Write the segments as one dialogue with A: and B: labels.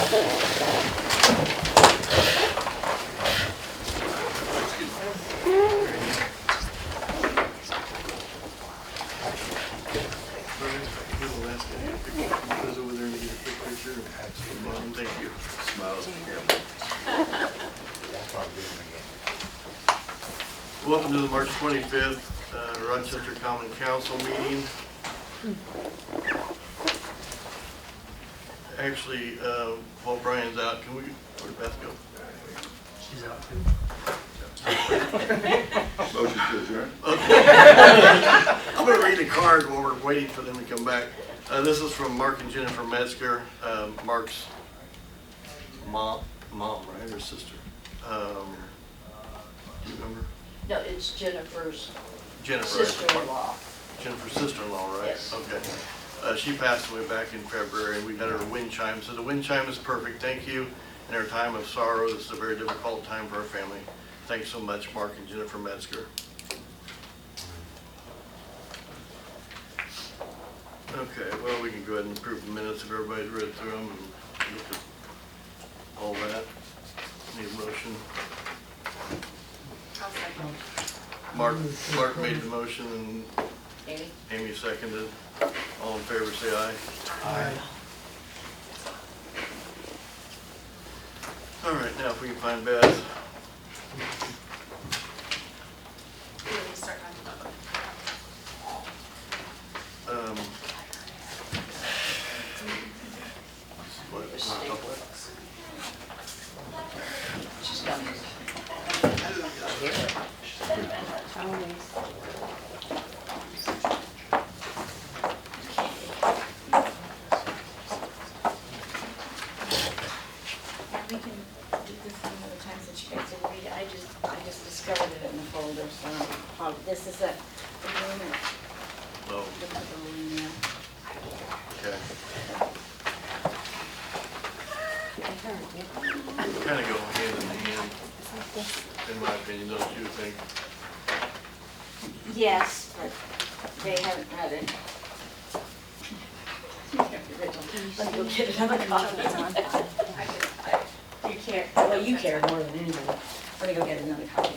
A: Thank you. Smiles. Welcome to the March 25th Rochester Common Council meeting. Actually, while Brian's out, can we, where'd Beth go?
B: She's out too.
C: Motion to adjourn.
A: Okay. I'm going to read the card while we're waiting for them to come back. This is from Mark and Jennifer Metzger, Mark's mom, right, or sister? Do you remember?
D: No, it's Jennifer's
A: Jennifer.
D: sister-in-law.
A: Jennifer's sister-in-law, right?
D: Yes.
A: Okay. She passed away back in February, and we got her wind chime. So the wind chime is perfect. Thank you. In our time of sorrow, this is a very difficult time for our family. Thanks so much, Mark and Jennifer Metzger. Okay, well, we can go ahead and approve the minutes if everybody's read through them and look at all that. Need a motion.
E: I'll second.
A: Mark made the motion and
D: Amy?
A: Amy seconded. All in favor, say aye.
B: Aye.
A: All right, now if we can find Beth.
E: We need to start talking about them.
A: What, want a couple?
D: She's done.
E: We can do this some other times that you guys will read it. I just discovered it in the folder, so this is a agreement
A: No,
E: with the building there.
A: okay. Kind of go hand in hand, in my opinion, don't you think?
E: Yes, but they haven't read it. Let me go get another copy. You care, well, you care more than anybody. Let me go get another copy.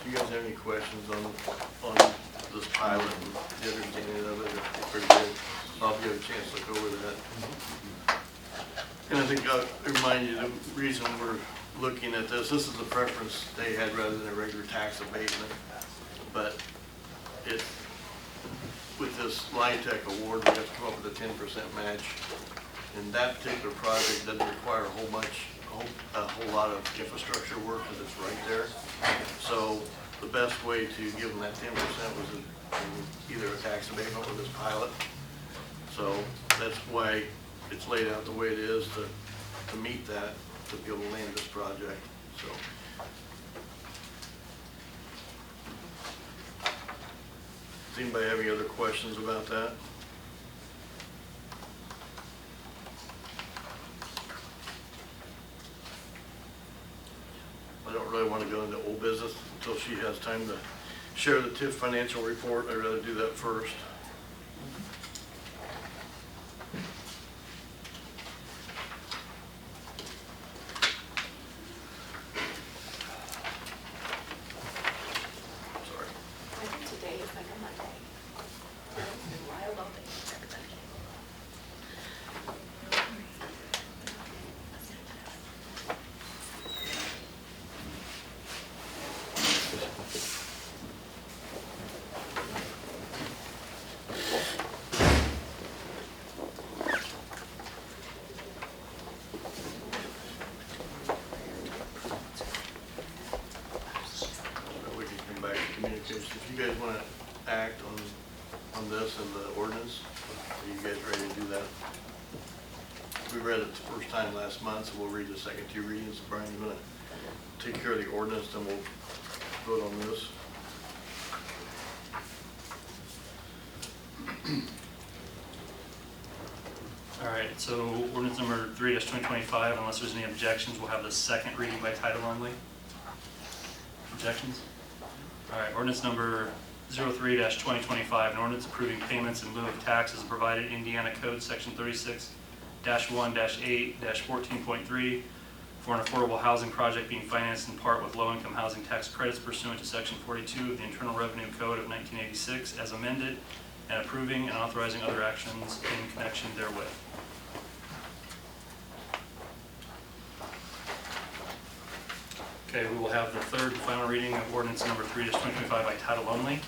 A: Do you guys have any questions on this pilot and the understanding of it? It's pretty good. I'll give you a chance to look over that. And I think I'll remind you, the reason we're looking at this is a preference they had rather than a regular tax abatement. But it, with this LIHTC award, we have to come up with a 10% match. And that particular project doesn't require a whole lot of infrastructure work because it's right there. So the best way to give them that 10% was either a tax abatement or this pilot. So that's why it's laid out the way it is to meet that, to be able to land this project. So. Does anybody have any other questions about that? I don't really want to go into old business until she has time to share the TIF financial report. I'd rather do that first. Sorry.
E: I think today is like a Monday. It's been wild all day for everybody.
A: We can come back to communication. If you guys want to act on this and the ordinance, are you guys ready to do that? We read it the first time last month, so we'll read the second two readings. Brian, you want to take care of the ordinance, then we'll vote on this?
B: All right, so ordinance number 3-2025, unless there's any objections, we'll have the second reading by title only. Objections? All right, ordinance number 03-2025, an ordinance approving payments in lieu of taxes provided in Indiana Code Section 36-1-8-14.3 for an affordable housing project being financed in part with low-income housing tax credits pursuant to Section 42 of the Internal Revenue Code of 1986 as amended, and approving and authorizing other actions in connection therewith. Okay, we will have the third and final reading of ordinance number 3-2025 by title only.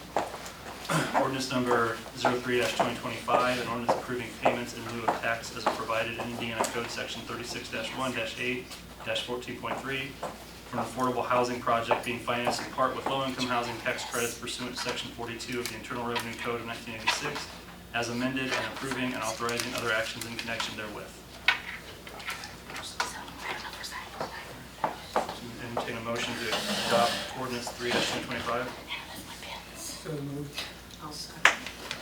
B: Ordinance number 03-2025, an ordinance approving payments in lieu of tax as provided in Indiana Code Section 36-1-8-14.3 for an affordable housing project being financed in part with low-income housing tax credits pursuant to Section 42 of the Internal Revenue Code of 1986, as amended, and approving and authorizing other actions in connection therewith. Entertain a motion to adopt ordinance 3-2025.
C: So moved.
D: I'll second.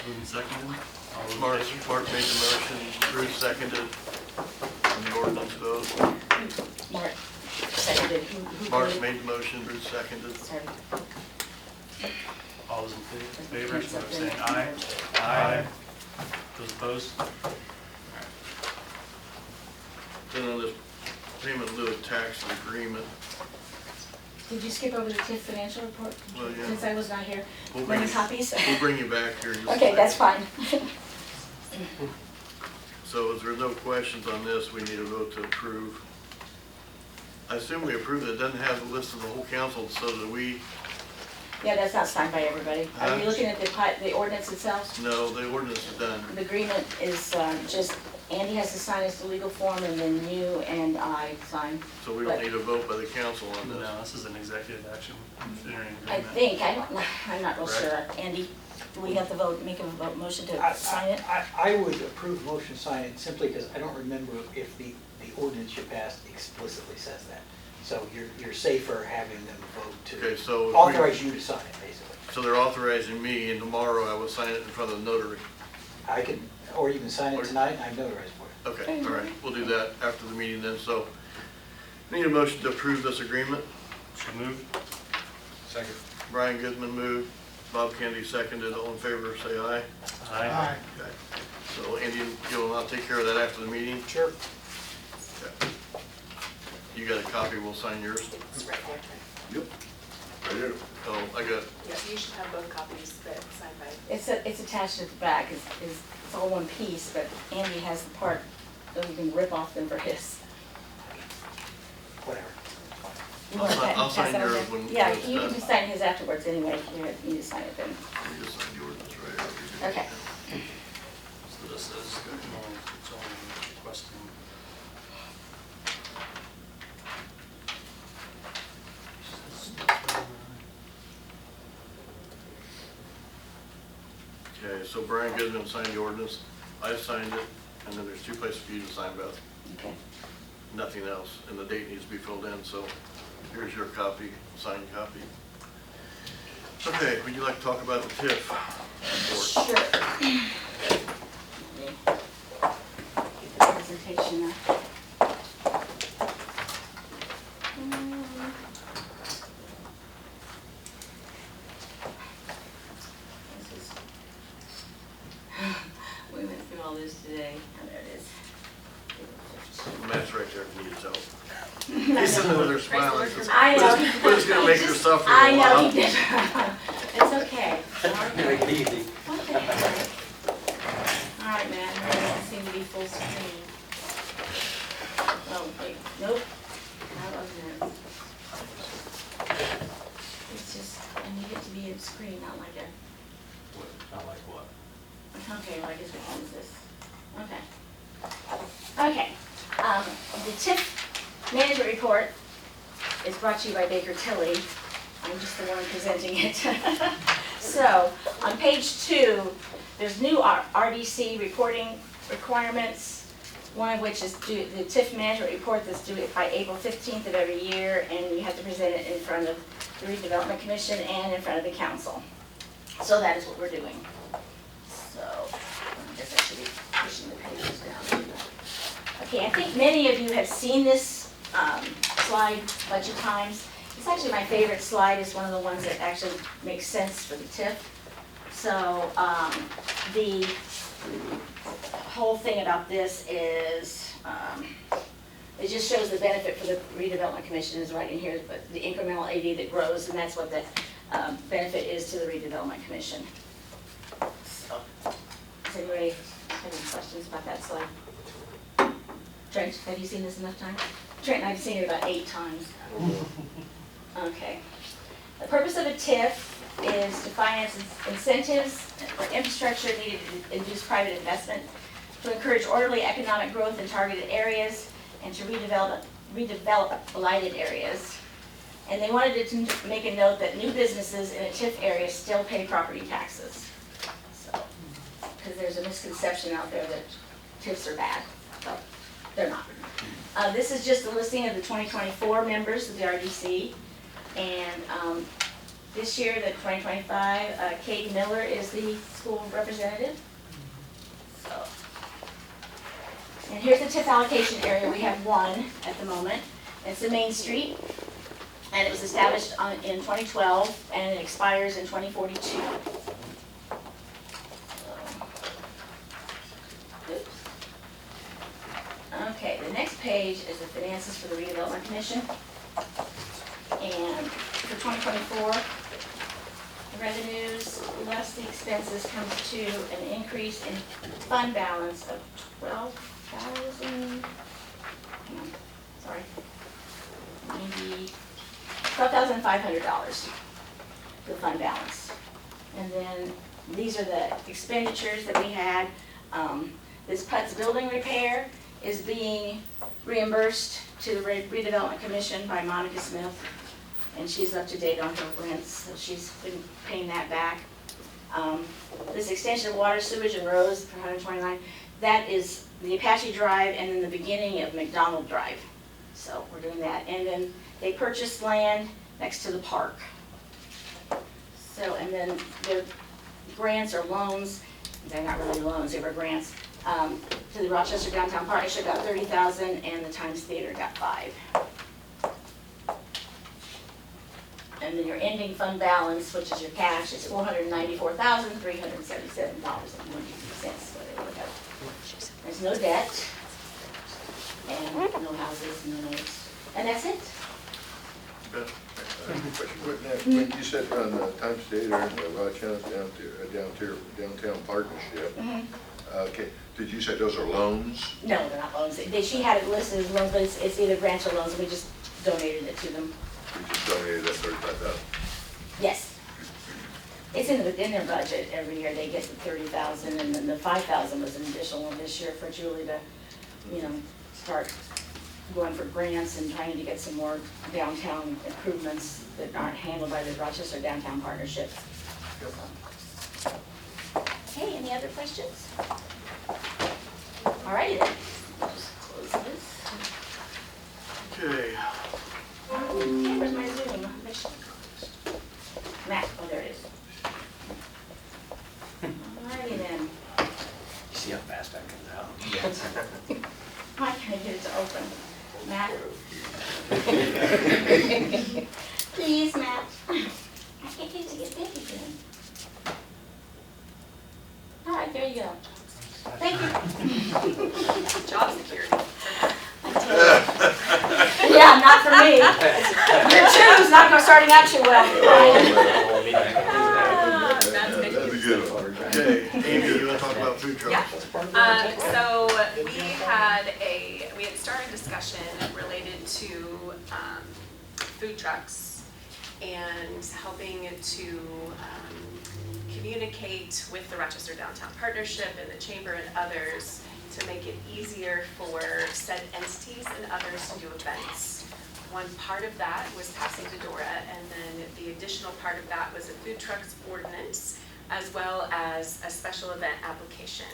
B: Moved and seconded. All those in
A: Mark
B: favor?
A: made the motion, Bruce seconded, and the ordinance vote.
E: Mark seconded. Who
A: Mark
E: voted?
A: made the motion, Bruce seconded.
E: Sorry.
B: All those in favor, so by saying aye. Aye. Those opposed?
A: Then on this payment in lieu of tax agreement,
E: Did you skip over the TIF financial report?
A: Well, yeah.
E: Since I was not here.
A: We'll
E: Bring
A: bring
E: your copies?
A: we'll bring you back here. just
E: Okay,
A: a
E: that's
A: second.
E: fine.
A: So if there's no questions on this, we need a vote to approve. I assume we approve it. It doesn't have the list of the whole council, so that we,
E: Yeah, that's not signed by everybody. Are you
A: Huh?
E: looking at the ordinance itself?
A: no, the ordinance is done.
E: The agreement is just, Andy has to sign as the legal form, and then you and I sign.
A: So we don't need a vote by the council on this.
B: No, this is an executive action. Entering an
E: I
B: agreement.
E: think, I'm not real sure.
B: Correct.
E: Andy, do we have to vote, make a vote, motion to sign it?
C: I would approve the motion to sign it simply because I don't remember if the ordinance you passed explicitly says that. So you're safer having them vote
A: Okay,
C: to
A: so if we-
C: authorize you to sign it, basically.
A: So they're authorizing me, and tomorrow I will sign it in front of the notary.
C: I can, or you can sign it tonight and I notarize for it.
A: Okay, all right, we'll do that after the meeting then, so. Need a motion to approve this agreement.
B: So moved.
F: Second.
A: Brian Goodman moved, Bob Kennedy seconded, all in favor, say aye.
B: Aye.
A: Okay. So Andy, you'll not take care of that after the meeting?
C: Sure.
A: Okay. You got a copy, we'll sign yours?
D: It's right there.
A: Yep. I do. Oh, I got,
G: Yeah, you should have both copies that signed by.
E: It's attached at the back, it's all one piece, but Andy has the part that we can rip off them for his.
C: Whatever.
E: You want that?
A: I'll sign
E: Pass that on
A: yours
E: there?
A: when
E: Yeah,
A: it's
E: you
A: done.
E: can sign his afterwards anyway, you need to sign it then.
A: let me just sign yours, that's right. I'll give you-
E: Okay.
B: So this is it's only requesting.
A: Okay, so Brian Goodman signed the ordinance, I signed it, and then there's two places for you to sign, Beth.
E: Okay.
A: Nothing else, and the date needs to be filled in, so here's your copy, signed copy. Okay, would you like to talk about the TIF report?
E: Sure. Let me get the presentation now. This is- We went through all this today, and there it is.
A: Matt's right there if you need his help. He's sitting over there smiling.
E: I know.
A: We're just gonna make her suffer
E: I
A: a
E: know,
A: while.
E: he did. It's okay.
F: Make it easy.
E: Okay. All right, man, it doesn't seem to be full screen. Oh, wait, nope. Not on there. It's just, I need it to be in screen, not like a,
F: Not like what?
E: okay, like it's, what is this? Okay. Okay, the TIF management report is brought to you by Baker Tilly. I'm just the one presenting it. So, on page 2, there's new RDC reporting requirements, one of which is due, the TIF management report that's due by April 15th of every year, and you have to present it in front of the redevelopment commission and in front of the council. So that is what we're doing. So, I guess I should be pushing the pages down. Okay, I think many of you have seen this slide a bunch of times. It's actually my favorite slide. It's one of the ones that actually makes sense for the TIF. So, the whole thing about this is, it just shows the benefit for the redevelopment commission is right in here, but the incremental AV that grows, and that's what the benefit is to the redevelopment commission. So, does anybody have any questions about that slide? Trent, have you seen this enough times? Trent and I've seen it about 8 times. Okay. The purpose of a TIF is to finance incentives for infrastructure needed to induce private investment, to encourage orderly economic growth in targeted areas, and to redevelop blighted areas. And they wanted to make a note that new businesses in a TIF area still pay property taxes. So, because there's a misconception out there that TIFs are bad, but they're not. This is just a listing of the 2024 members of the RDC. And this year, the 2025, Kate Miller is the school representative. So, and here's the TIF allocation area. We have one at the moment. It's the Main Street, and it was established in 2012, and it expires in 2042. Oops. Okay, the next page is the finances for the redevelopment commission. And for 2024, the revenues less the expenses comes to an increase in fund balance of $12,500. The fund balance. And then these are the expenditures that we had. This Putz building repair is being reimbursed to the redevelopment commission by Monica Smith. And she's up to date on her rents, so she's been paying that back. This extension of water, sewage, and roads for 129, that is the Apache Drive and then the beginning of McDonald Drive. So we're doing that. And then they purchased land next to the park. So, and then their grants or loans, they're not really loans, they were grants, to the Rochester Downtown Partnership got $30,000 and the Times Theater got $5,000. And then your ending fund balance, which is your cash, is $494,377.22. There's no debt, and no houses, no notes, and that's it.
H: When you said on the Times Theater and the Rochester downtown partnership, okay, did you say those are loans?
E: No, they're not loans. She had it listed as loans, but it's either grants or loans, and we just donated it to them.
H: You just donated that 35,000?
E: Yes. It's in their budget every year. They get the $30,000, and then the $5,000 was an additional one this year for Julie to, start going for grants and trying to get some more downtown improvements that aren't handled by the Rochester Downtown Partnership. Okay, any other questions? All righty then. Just close this.
A: Okay.
E: Okay, where's my Zoom? Matt, oh, there it is. Alrighty then.
F: You see how fast that comes out?
E: Why can't I get it to open? Matt? Please, Matt. I can't get it to get big again. Alright, there you go. Thank you.
G: Job security.
E: Yeah, not for me. Your two's not starting out too well.
G: That's big.
H: That'd be good.
A: Okay, Amy, you want to talk about food trucks?
G: Yeah. So we had started a discussion related to food trucks and helping to communicate with the Rochester Downtown Partnership and the Chamber and others to make it easier for said entities and others to do events. One part of that was passing to Dora, and then the additional part of that was a food trucks ordinance, as well as a special event application.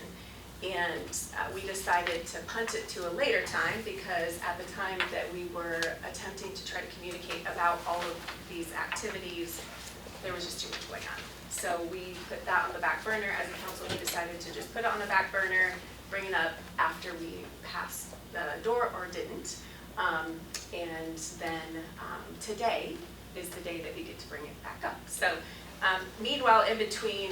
G: And we decided to punt it to a later time because at the time that we were attempting to try to communicate about all of these activities, there was just too much going on. So we put that on the back burner. As a council, we decided to just put it on the back burner, bring it up after we passed the door or didn't. And then today is the day that we get to bring it back up. So Meanwhile, in between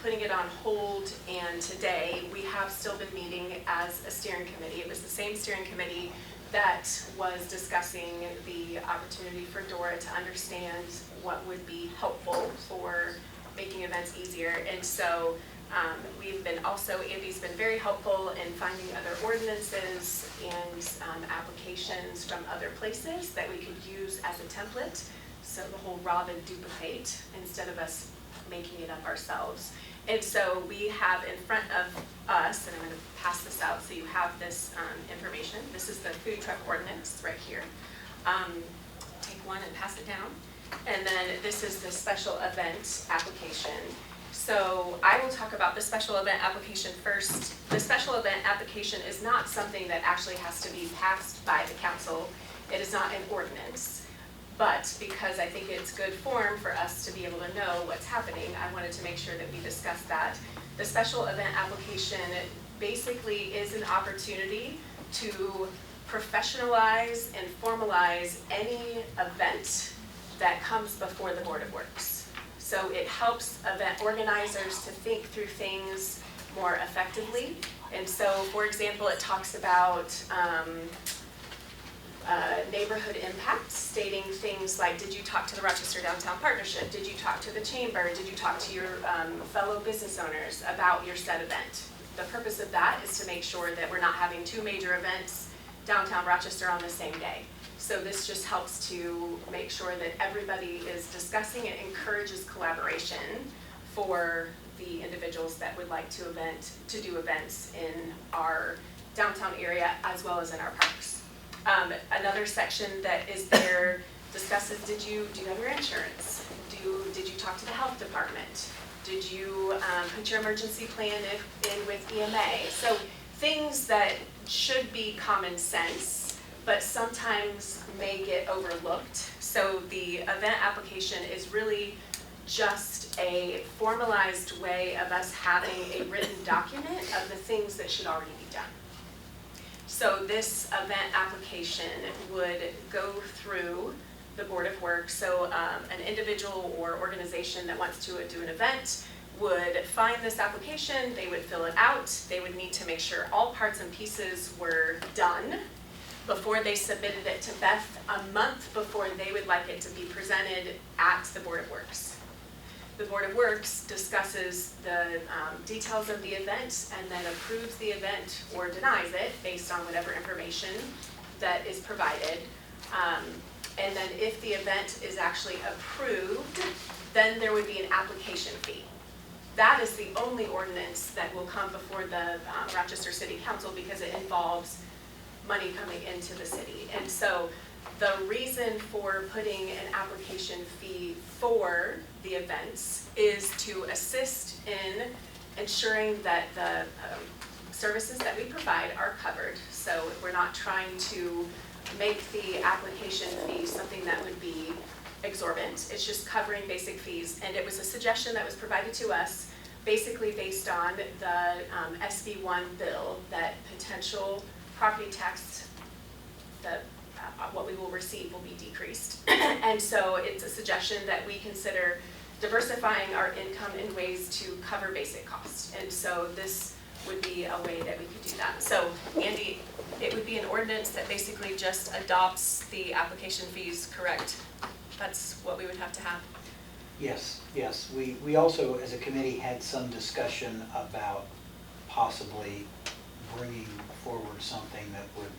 G: putting it on hold and today, we have still been meeting as a steering committee. It was the same steering committee that was discussing the opportunity for Dora to understand what would be helpful for making events easier. And so we've been also, Andy's been very helpful in finding other ordinances and applications from other places that we could use as a template. So the whole rob and duplicate instead of us making it up ourselves. And so we have in front of us, and I'm going to pass this out so you have this information. This is the food truck ordinance right here. Take one and pass it down. And then this is the special event application. So I will talk about the special event application first. The special event application is not something that actually has to be passed by the council. It is not an ordinance. But because I think it's good form for us to be able to know what's happening, I wanted to make sure that we discuss that. The special event application basically is an opportunity to professionalize and formalize any event that comes before the Board of Works. So it helps event organizers to think through things more effectively. And so, for example, it talks about neighborhood impact, stating things like, did you talk to the Rochester Downtown Partnership? Did you talk to the Chamber? Did you talk to your fellow business owners about your said event? The purpose of that is to make sure that we're not having two major events downtown Rochester on the same day. So this just helps to make sure that everybody is discussing and encourages collaboration for the individuals that would like to do events in our downtown area as well as in our parks. Another section that is there discusses, do you have your insurance? Did you talk to the health department? Did you put your emergency plan in with EMA? So things that should be common sense, but sometimes may get overlooked. So the event application is really just a formalized way of us having a written document of the things that should already be done. So this event application would go through the Board of Works. So an individual or organization that wants to do an event would find this application, they would fill it out, they would need to make sure all parts and pieces were done before they submitted it to Beth a month before they would like it to be presented at the Board of Works. The Board of Works discusses the details of the event and then approves the event or denies it based on whatever information that is provided. And then if the event is actually approved, then there would be an application fee. That is the only ordinance that will come before the Rochester City Council because it involves money coming into the city. And so the reason for putting an application fee for the events is to assist in ensuring that the services that we provide are covered. So we're not trying to make the application fee something that would be exorbitant. It's just covering basic fees. And it was a suggestion that was provided to us basically based on the SB1 bill that potential property tax, what we will receive will be decreased. And so it's a suggestion that we consider diversifying our income in ways to cover basic costs. And so this would be a way that we could do that. So Andy, it would be an ordinance that basically just adopts the application fees, correct? That's what we would have to have.
C: Yes, yes. We also, as a committee, had some discussion about possibly bringing forward something that would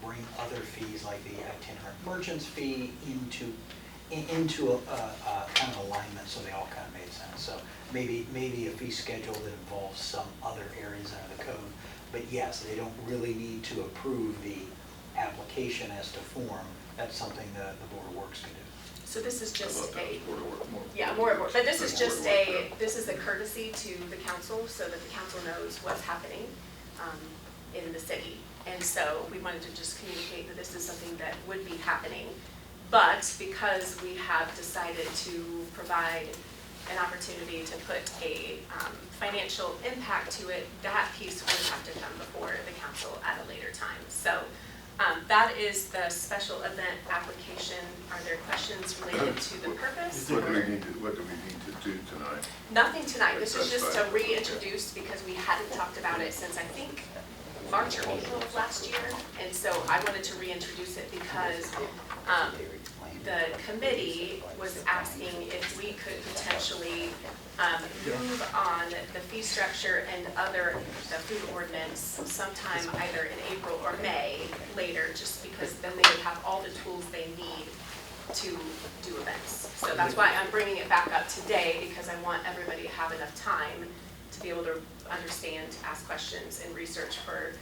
C: bring other fees like the itinerant merchants fee into a kind of alignment so they all kind of made sense. So maybe a fee schedule that involves some other areas under the code. But yes, they don't really need to approve the application as to form. That's something the Board of Works can do.
G: So this is just
H: More.
G: but this is just this is a courtesy to the council so that the council knows what's happening in the city. And so we wanted to just communicate that this is something that would be happening. But because we have decided to provide an opportunity to put a financial impact to it, that piece would have to come before the council at a later time. So That is the special event application. Are there questions related to the purpose?
H: What do we need to do tonight?
G: Nothing tonight. This is
H: That's
G: just to
H: fine.
G: reintroduce because we hadn't talked about it since I think March or April of last year. And so I wanted to reintroduce it because the committee was asking if we could potentially move on the fee structure and the food ordinance sometime either in April or May later, just because then they would have all the tools they need to do events. So that's why I'm bringing it back up today, because I want everybody to have enough time to be able to understand, ask questions, and research for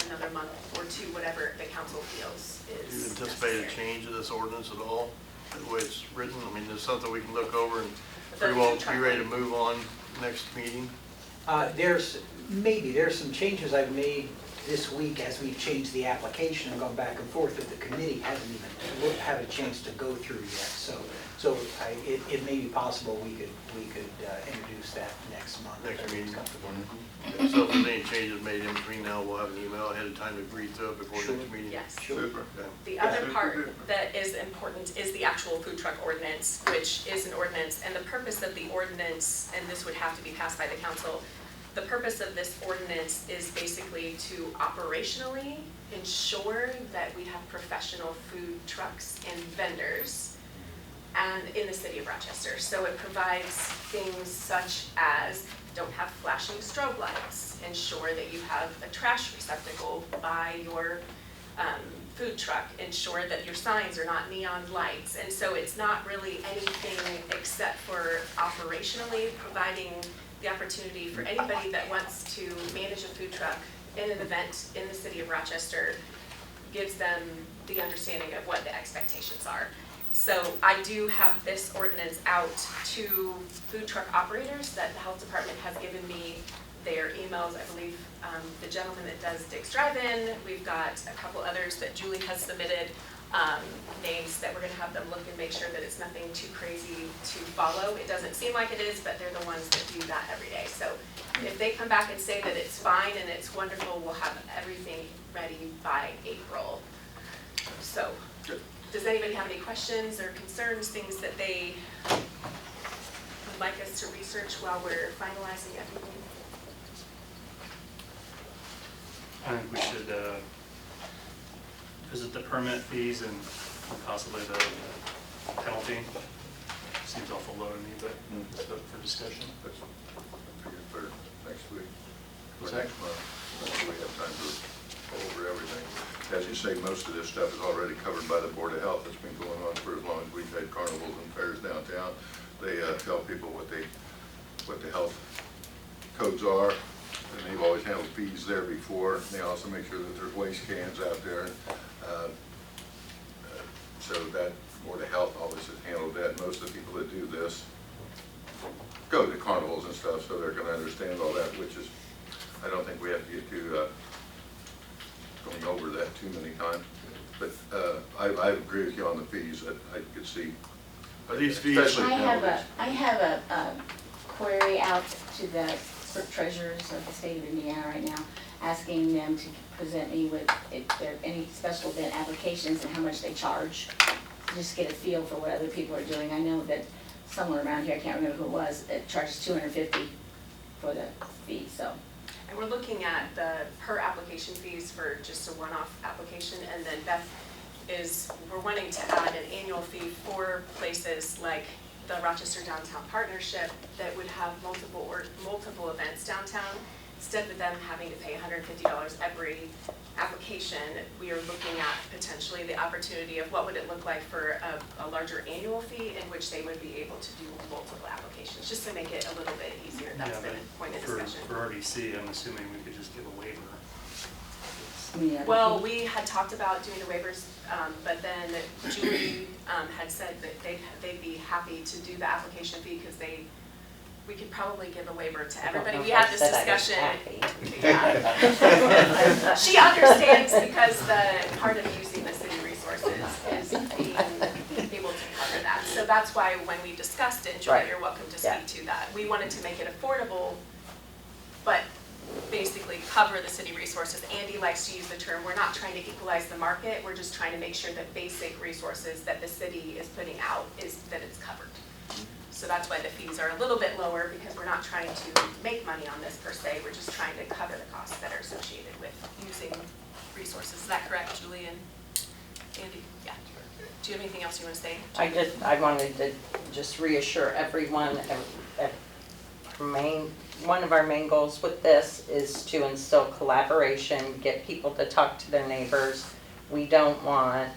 G: another month or two, whatever the council feels
A: Do you
G: is
A: anticipate a
G: necessary.
A: change of this ordinance at all, the way it's written? I mean, there's something we can look over and
G: The
A: pretty well
G: food truck
A: be ready to
G: one.
A: move on next meeting?
C: There's some changes I've made this week as we've changed the application and gone back and forth that the committee hasn't even had a chance to go through yet. So it may be possible we could introduce that next month. if
A: Next
C: everyone's
A: meeting.
C: comfortable.
A: So if there's any changes made in between now, we'll have an email ahead of time to read through it before
C: Sure.
A: next meeting?
G: Yes.
C: Sure.
H: Super.
A: Okay.
G: The other part that is important is the actual food truck ordinance, which is an ordinance, and the purpose of the ordinance, and this would have to be passed by the council, the purpose of this ordinance is basically to operationally ensure that we have professional food trucks and vendors and in the city of Rochester. So it provides things such as don't have flashing strobe lights, ensure that you have a trash receptacle by your food truck, ensure that your signs are not neon lights. And so it's not really anything except for operationally providing the opportunity for anybody that wants to manage a food truck in an event in the city of Rochester, gives them the understanding of what the expectations are. So I do have this ordinance out to food truck operators that the health department has given me their emails. I believe the gentleman that does Dick's Drive-In, we've got a couple others that Julie has submitted names that we're gonna have them look and make sure that it's nothing too crazy to follow. It doesn't seem like it is, but they're the ones that do that every day. So if they come back and say that it's fine and it's wonderful, we'll have everything ready by April. So, does anybody have any questions or concerns, things that they would like us to research while we're finalizing everything?
B: I think we should visit the permit fees and possibly the penalty. Seems awful low to me, but it's up for discussion.
H: That's, I figured for next week,
B: What's
H: or
B: that?
H: next month, so we have time to go over everything. As you say, most of this stuff is already covered by the Board of Health. It's been going on for as long as we've had carnivals and fairs downtown. They tell people what the health codes are, and they've always handled fees there before. They also make sure that there's waste cans out there. So that Board of Health always has handled that. Most of the people that do this go to carnivals and stuff, so they're gonna understand all that, which is, I don't think we have to get too, going over that too many times. But I agree with you on the fees, that I could see.
A: Are these fees?
H: Especially
E: I have a query out to the clerk treasurers of the state of Indiana right now, asking them to present me with if there are any special event applications and how much they charge. Just get a feel for what other people are doing. I know that somewhere around here, I can't remember who it was, it charges $250 for the fee, so.
G: And we're looking at the per application fees for just a one-off application, and then Beth we're wanting to add an annual fee for places like the Rochester Downtown Partnership that would have multiple events downtown. Instead of them having to pay $150 every application, we are looking at potentially the opportunity of what would it look like for a larger annual fee in which they would be able to do multiple applications, just to make it a little bit easier. That's
B: Yeah,
G: been
B: but
G: a point of
B: for
G: discussion.
B: RDC, I'm assuming we could just give a waiver.
E: Yeah.
G: Well, we had talked about doing the waivers, but then Julie had said that they'd be happy to do the application fee because we could probably give a waiver to everybody. We had this discussion. Yeah. She understands because the part of using the city resources is being able to cover that. So that's why when we discussed it, Julie,
I: Right.
G: you're welcome to
I: Yeah.
G: speak to that. We wanted to make it affordable, but basically cover the city resources. Andy likes to use the term, we're not trying to equalize the market, we're just trying to make sure that basic resources that the city is putting out that it's covered. So that's why the fees are a little bit lower, because we're not trying to make money on this per se, we're just trying to cover the costs that are associated with using resources. Is that correct, Julie and Andy? Yeah. Do you have anything else you want to say?
I: I wanted to just reassure everyone, one of our main goals with this is to instill collaboration, get people to talk to their neighbors. We don't want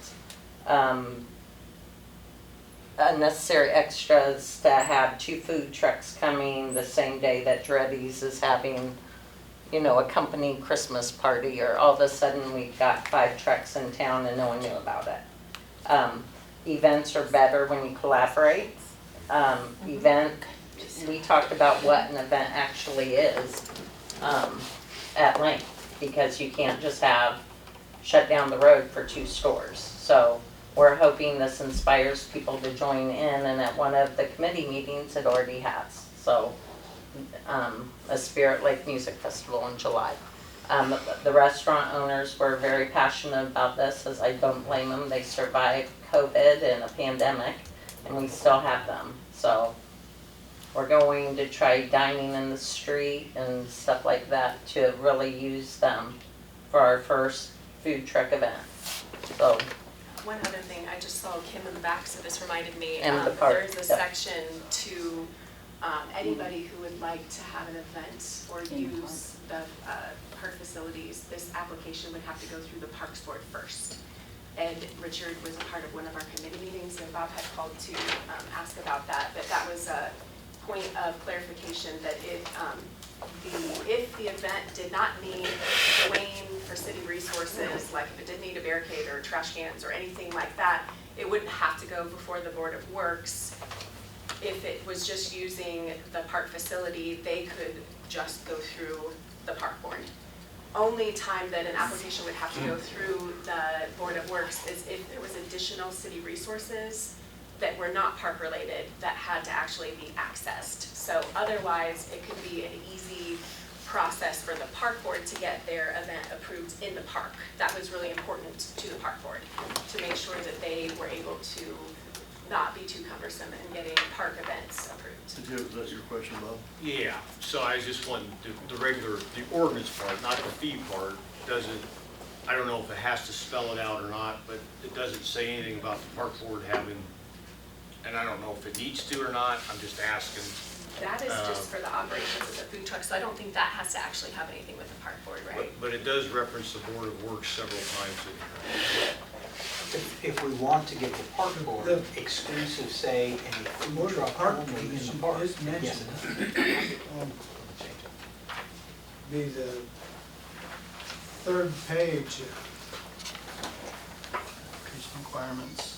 I: unnecessary extras to have 2 food trucks coming the same day that Dreddy's is having, a company Christmas party, or all of a sudden we've got 5 trucks in town and no one knew about it. Events are better when you collaborate. We talked about what an event actually is at length, because you can't just shut down the road for 2 stores. So we're hoping this inspires people to join in, and at one of the committee meetings it already has. So a Spirit Lake Music Festival in July. The restaurant owners were very passionate about this, as I don't blame them. They survived COVID and a pandemic, and we still have them. So we're going to try dining in the street and stuff like that to really use them for our first food truck event. So.
G: One other thing, I just saw Kim in the back, so this reminded me.
I: And the park,
G: there's a
I: yeah.
G: section to anybody who would like to have an event or use the park facilities. This application would have to go through the Parks Board first. And Richard was a part of one of our committee meetings, and Bob had called to ask about that. But that was a point of clarification that if the event did not need Wayne for city resources, like if it didn't need a barricade or trash cans or anything like that, it wouldn't have to go before the Board of Works. If it was just using the park facility, they could just go through the park board. Only time that an application would have to go through the Board of Works is if there was additional city resources that were not park related that had to actually be accessed. So otherwise, it could be an easy process for the park board to get their event approved in the park. That was really important to the park board, to make sure that they were able to not be too cumbersome in getting park events approved.
A: Is that your question, Bob?
F: Yeah, so I just want the ordinance part, not the fee part, I don't know if it has to spell it out or not, but it doesn't say anything about the park board having, and I don't know if it needs to or not, I'm just asking.
G: That is just for the operations of the food truck, so I don't think that has to actually have anything with the park board, right?
F: But it does reference the Board of Works several times in here.
C: If we want to give the park board exclusive say in a food truck only in the park.
J: Is mentioned.
C: Yes.
J: Be the 3rd page.
B: Application requirements,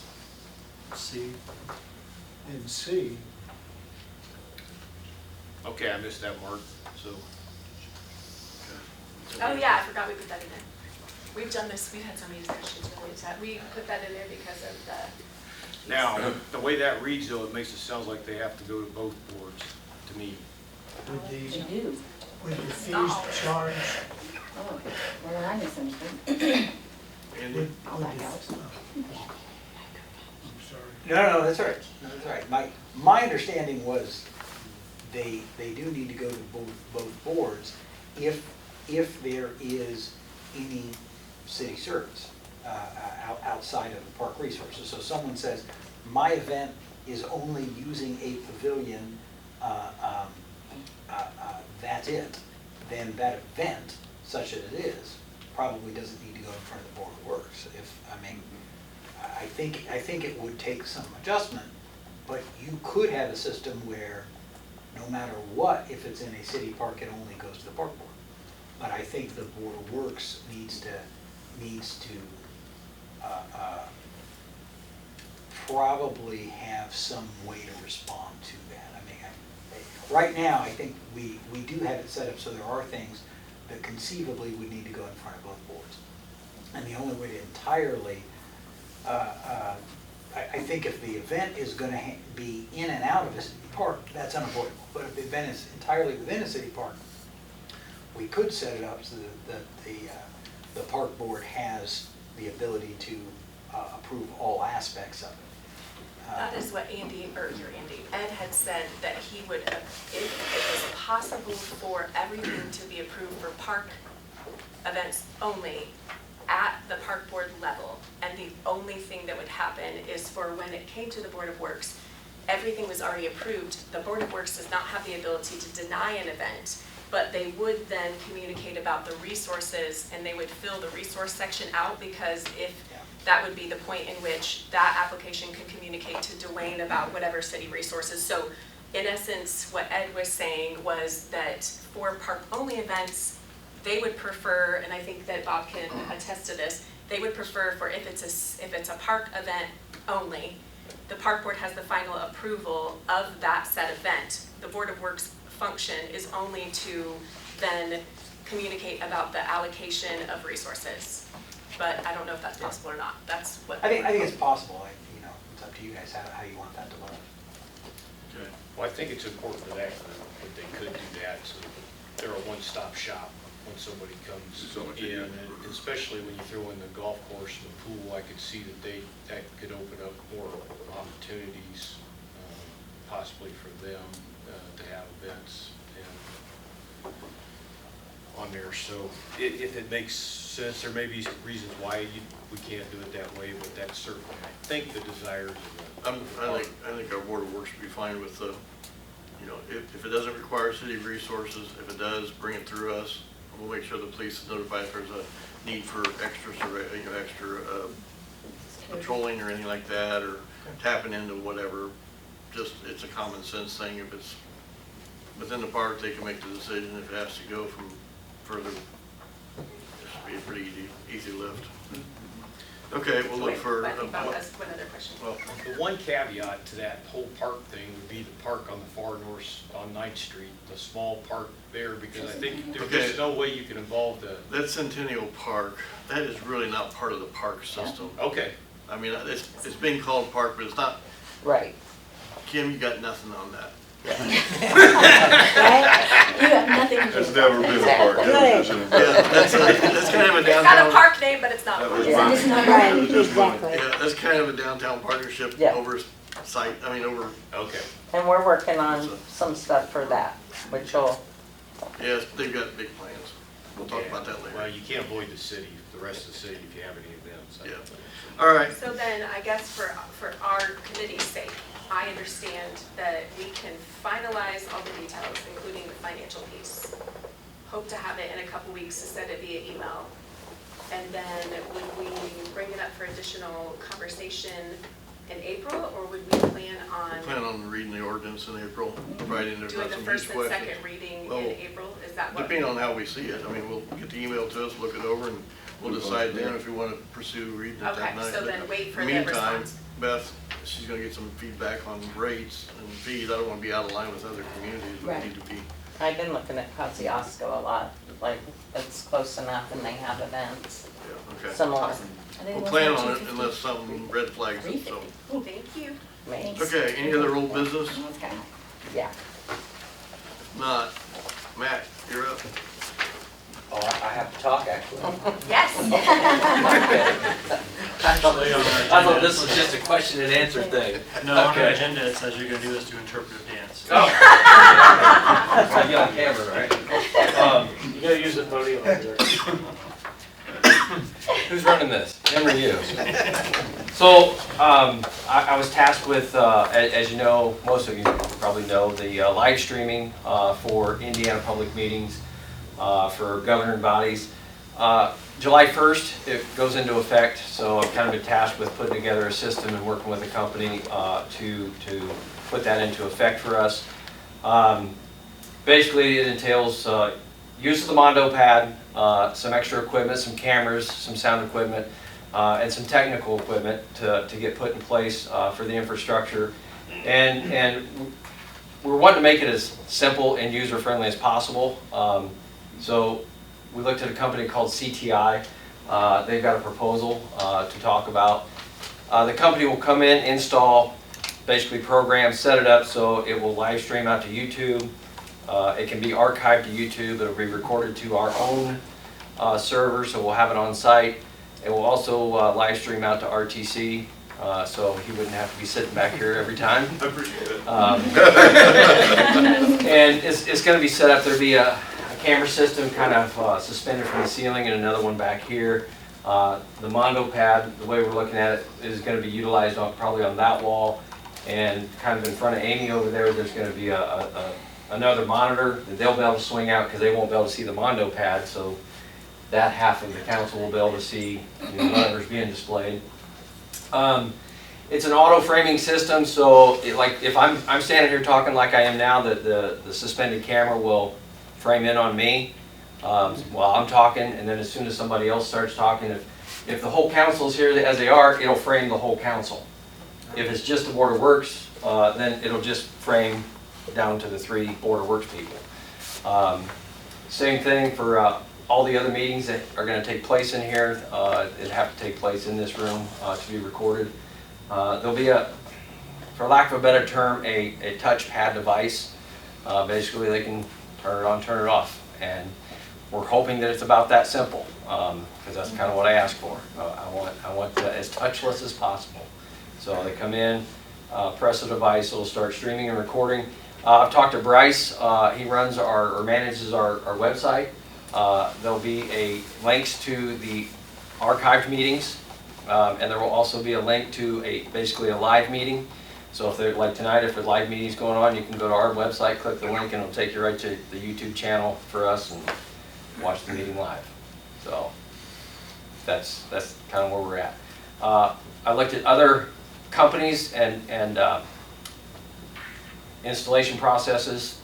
B: C.
J: In C.
F: Okay, I missed that, Mark, so.
G: Oh yeah, I forgot we put that in there. We've done this, we've had so many discussions related to that. We put that in there because of the.
F: Now, the way that reads though, it makes it sound like they have to go to both boards, to me.
J: With the,
E: You do.
J: with the fees charged.
E: Oh, well, then I misunderstood.
A: Andy?
E: I'll back out.
J: I'm sorry.
C: No, that's all right. No, that's all right. My understanding was they do need to go to both boards if there is any city service outside of the park resources. So someone says, my event is only using a pavilion, that's it. Then that event, such as it is, probably doesn't need to go in front of the Board of Works. I think it would take some adjustment, but you could have a system where no matter what, if it's in a city park, it only goes to the park board. But I think the Board of Works needs to probably have some way to respond to that. Right now, I think we do have it set up so there are things that conceivably would need to go in front of both boards. And the only way to entirely, I think if the event is going to be in and out of a city park, that's unavoidable. But if the event is entirely within a city park, we could set it up so that the park board has the ability to approve all aspects of it.
G: That is what Ed had said, that he would, if it was possible for everything to be approved for park events only at the park board level, and the only thing that would happen is for when it came to the Board of Works, everything was already approved. The Board of Works does not have the ability to deny an event, but they would then communicate about the resources, and they would fill the resource section out, because if that would be the point in which that application could communicate to Dwayne about whatever city resources. So in essence, what Ed was saying was that for park-only events, they would prefer, and I think that Bob can attest to this, they would prefer for if it's a park event only, the park board has the final approval of that said event. The Board of Works function is only to then communicate about the allocation of resources. But I don't know if that's possible or not. That's what.
C: I think it's possible. It's up to you guys how you want that to look.
A: Okay.
F: Well, I think it's important for that group that they could do that, so they're a one-stop shop when somebody comes in, and especially when you throw in the golf course and the pool, I could see that could open up more opportunities, possibly for them to have events on there. So if it makes sense, there may be reasons why we can't do it that way, but that's certainly, I think, the desires of the.
A: I think our Board of Works would be fine with the, if it doesn't require city resources, if it does, bring it through us. We'll make sure the police is notified if there's a need for extra patrolling or anything like that, or tapping into whatever. Just, it's a common sense thing. If it's within the park, they can make the decision. If it has to go from further, it should be a pretty easy lift. Okay, we'll look for.
G: I think Bob has one other question.
A: Well,
F: The one caveat to that whole park thing would be the park on the far north on 9th Street, the small park there, because I think there's just no way you can involve the.
A: that Centennial Park, that is really not part of the park system.
F: Okay.
A: I mean, it's being called park, but it's not.
I: Right.
A: Kim, you got nothing on that.
E: Right? You have nothing to do
H: That's
E: with
H: never
E: that.
H: been a park.
E: Right.
A: That's kind of a
G: It's got a
A: downtown.
G: park name, but it's not.
H: That was
E: Yeah,
H: fine.
E: it's not right,
H: It was just fine.
E: exactly.
A: Yeah, that's kind of a downtown partnership
I: Yeah.
A: oversight. I mean, over.
F: Okay.
I: And we're working on some stuff for that, which will,
A: Yes, they've got big plans. We'll talk
F: Yeah.
A: about that
F: Well,
A: later.
F: you can't avoid the city, the rest of the city, if you have any events.
A: Yeah. All right.
G: So then, I guess for our committee's sake, I understand that we can finalize all the details, including the financial piece. Hope to have it in a couple weeks, to send it via email. And then would we bring it up for additional conversation in April, or would we plan
A: Plan on reading the ordinance in April, providing there's
G: doing
A: not
G: the
A: some
G: first
A: huge
G: and
A: questions.
G: second reading
A: Well,
G: in April? Is that what?
A: Depending on how we see it. I mean, we'll get the email to us, look it over, and we'll decide then if we want to pursue reading it that
G: Okay,
A: night.
G: so
A: But
G: then wait for
A: in
G: the
A: the meantime,
G: response.
A: Beth, she's gonna get some feedback on rates and fees. I don't want to be out of line with other communities, but
E: Right.
A: we need to be.
I: I've been looking at Kosciuszko a lot, like, it's close enough and they have events
A: Yeah, okay.
I: similar.
E: I think
A: We'll
E: it
A: plan
E: was
A: on it
E: 250.
A: unless something red flags it, so.
G: Thank you.
I: Maybe.
A: Okay, any other old business?
E: Okay.
I: Yeah.
A: If not, Matt, you're up.
K: Oh, I have to talk, actually.
G: Yes.
K: I thought this was just a question and answer thing.
B: No, on our
K: Okay.
B: agenda, it says you're gonna do this to interpretive dance.
K: Oh. I get on camera, right?
J: You gotta use the podium over there.
K: Who's running this? Him or you? So, I was tasked with, as you know, most of you probably know, the live streaming for Indiana public meetings for governing bodies. July 1st, it goes into effect, so I've kind of been tasked with putting together a system and working with a company to put that into effect for us. Basically, it entails use of the Mondo pad, some extra equipment, some cameras, some sound equipment, and some technical equipment to get put in place for the infrastructure. And we're wanting to make it as simple and user-friendly as possible. So we looked at a company called CTI. They've got a proposal to talk about. The company will come in, install, basically program, set it up so it will live stream out to YouTube, It can be archived to YouTube. It'll be recorded to our own server, so we'll have it on site. It will also live stream out to RTC, so he wouldn't have to be sitting back here every time.
A: I appreciate it.
K: And it's going to be set up. There'll be a camera system kind of suspended from the ceiling and another one back here. The Mondo pad, the way we're looking at it, is going to be utilized probably on that wall. And kind of in front of Amy over there, there's going to be another monitor that they'll be able to swing out because they won't be able to see the Mondo pad. So that half of the council will be able to see monitors being displayed. It's an auto framing system, so like if I'm standing here talking like I am now, the suspended camera will frame in on me while I'm talking, and then as soon as somebody else starts talking, if the whole council is here as they are, it'll frame the whole council. If it's just the Board of Works, then it'll just frame down to the 3 Board of Works people. Same thing for all the other meetings that are going to take place in here. It'd have to take place in this room to be recorded. There'll be for lack of a better term, a touchpad device. Basically, they can turn it on, turn it off, and we're hoping that it's about that simple because that's kind of what I asked for. I want as touchless as possible. So they come in, press the device, it'll start streaming and recording. I've talked to Bryce. He runs or manages our website. There'll be links to the archived meetings, and there will also be a link to basically a live meeting. So if they're like tonight, if a live meeting's going on, you can go to our website, click the link, and it'll take you right to the YouTube channel for us and watch the meeting live. So that's kind of where we're at. I looked at other companies and installation processes.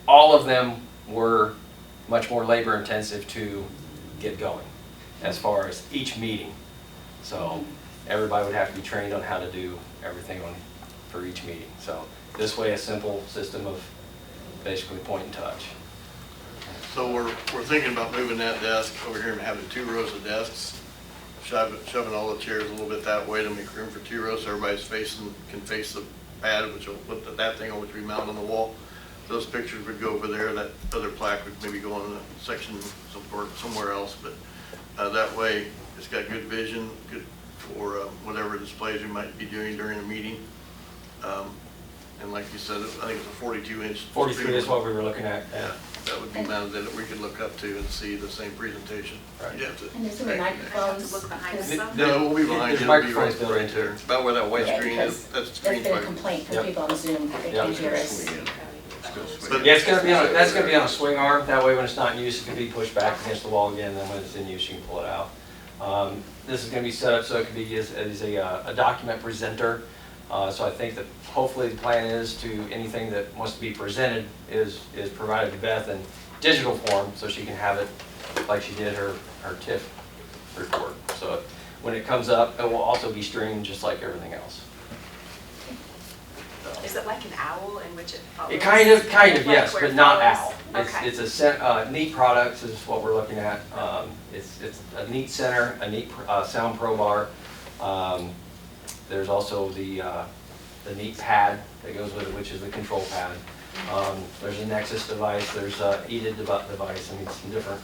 K: All of them were much more labor intensive to get going as far as each meeting. So everybody would have to be trained on how to do everything for each meeting. So this way, a simple system of basically point and touch.
A: So we're thinking about moving that desk over here and having 2 rows of desks, shoving all the chairs a little bit that way to make room for 2 rows so everybody's can face the pad, which will put that thing on, which we mount on the wall. Those pictures would go over there. That other plaque would maybe go in a section somewhere else, but that way it's got good vision, good for whatever displays we might be doing during a meeting. And like you said, I think it's a 42-inch.
K: 43 is what we were looking at.
A: Yeah, that would be mounted that we could look up to and see the same presentation.
K: Right.
A: You'd have to,
E: And there's some microphones.
G: Look behind
E: because-
G: some.
A: no, we'll be behind
K: There's
A: you. It'll be
K: microphones
A: right,
K: built
A: right
K: into
A: there.
K: it.
A: About where that white
E: Yeah,
A: screen
E: because
A: is. That's the
E: That's
A: screen.
E: been a complaint from
K: Yep.
E: people on Zoom, that they
K: Yep.
E: can't hear us.
A: But
K: Yeah, it's going to be that's going to be on a swing arm. That way, when it's not in use, it can be pushed back against the wall again. Then when it's in use, you can pull it out. This is going to be set up so it can be used as a document presenter. So I think that hopefully the plan is to anything that wants to be presented is provided to Beth in digital form, so she can have it like she did her TIF report. So when it comes up, it will also be streamed just like everything else.
G: Is it like an owl in which it follows?
K: It kind of,
G: like
K: yes,
G: where it
K: but not
G: follows?
K: OWL.
G: Okay.
K: It's a neat product is what we're looking at. It's a neat center, a neat sound pro bar. There's also the neat pad that goes with it, which is the control pad. There's a Nexus device, there's a EDID device, I mean some different,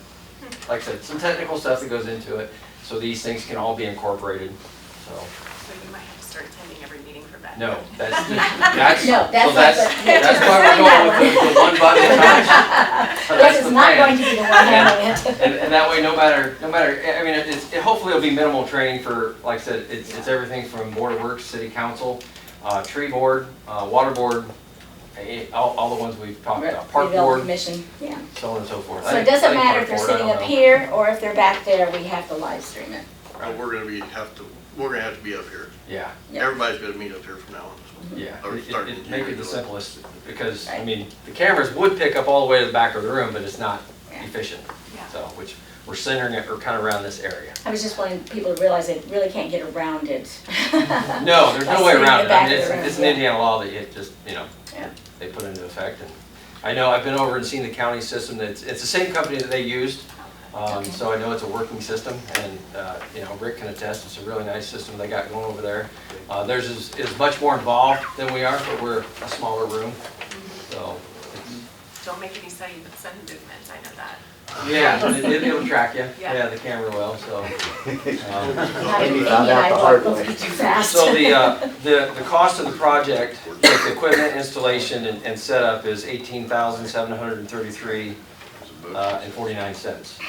K: like I said, some technical stuff that goes into it. So these things can all be incorporated, so.
G: So you might have to start attending every meeting for Beth.
K: No, that's
E: No, that's
K: so
E: not the-
K: that's why we're going with the one button touch. So that's
E: This
K: the
E: is not
K: plan.
E: going to be the one handling it.
K: And that way, no matter, I mean, hopefully it'll be minimal training for, like I said, it's everything from Board of Works, City Council, Tree Board, Water Board, all the ones we've talked about, Park Board,
E: Redevelopment Commission, yeah.
K: so on and so forth.
E: So
K: I
E: it
K: think
E: doesn't
K: Park
E: matter if they're
K: Board, I
E: sitting
K: don't
E: up
K: know.
E: here or if they're back there, we have to live stream it.
A: But we're gonna have to be up here.
K: Yeah,
E: Yeah.
A: Everybody's gonna meet up here from now on.
K: yeah.
A: Or start in
K: Make it
A: here.
K: the simplest, because, I
E: Right.
K: mean, the cameras would pick up all the way to the back of the room, but it's not
E: Yeah.
K: efficient.
G: Yeah.
K: So, which we're centering it, or kind of around this area.
E: I was just wanting people to realize they really can't get around it.
K: No, there's
E: By
K: no way
E: sitting in
K: around
E: the
K: it.
E: back
K: I mean,
E: of the room,
K: it's an
E: yeah.
K: Indiana law that you just,
E: Yeah.
K: they put into effect. And I know I've been over and seen the county system. It's the same company that they used,
E: Okay.
K: so I know it's a working system. And Rick can attest, it's a really nice system they got going over there. Theirs is much more involved than we are, but we're a smaller room, so
G: Don't make any sudden movements, I know that.
K: Yeah, it'll track you.
G: Yeah.
K: Yeah, the camera will, so.
E: Not
J: Amy
E: Amy
J: found
E: and
J: out
E: I
J: the
E: both
J: hard
E: both
J: way.
E: be too fast.
K: So the cost of the project, with equipment installation and setup is $18,733 and 49 cents.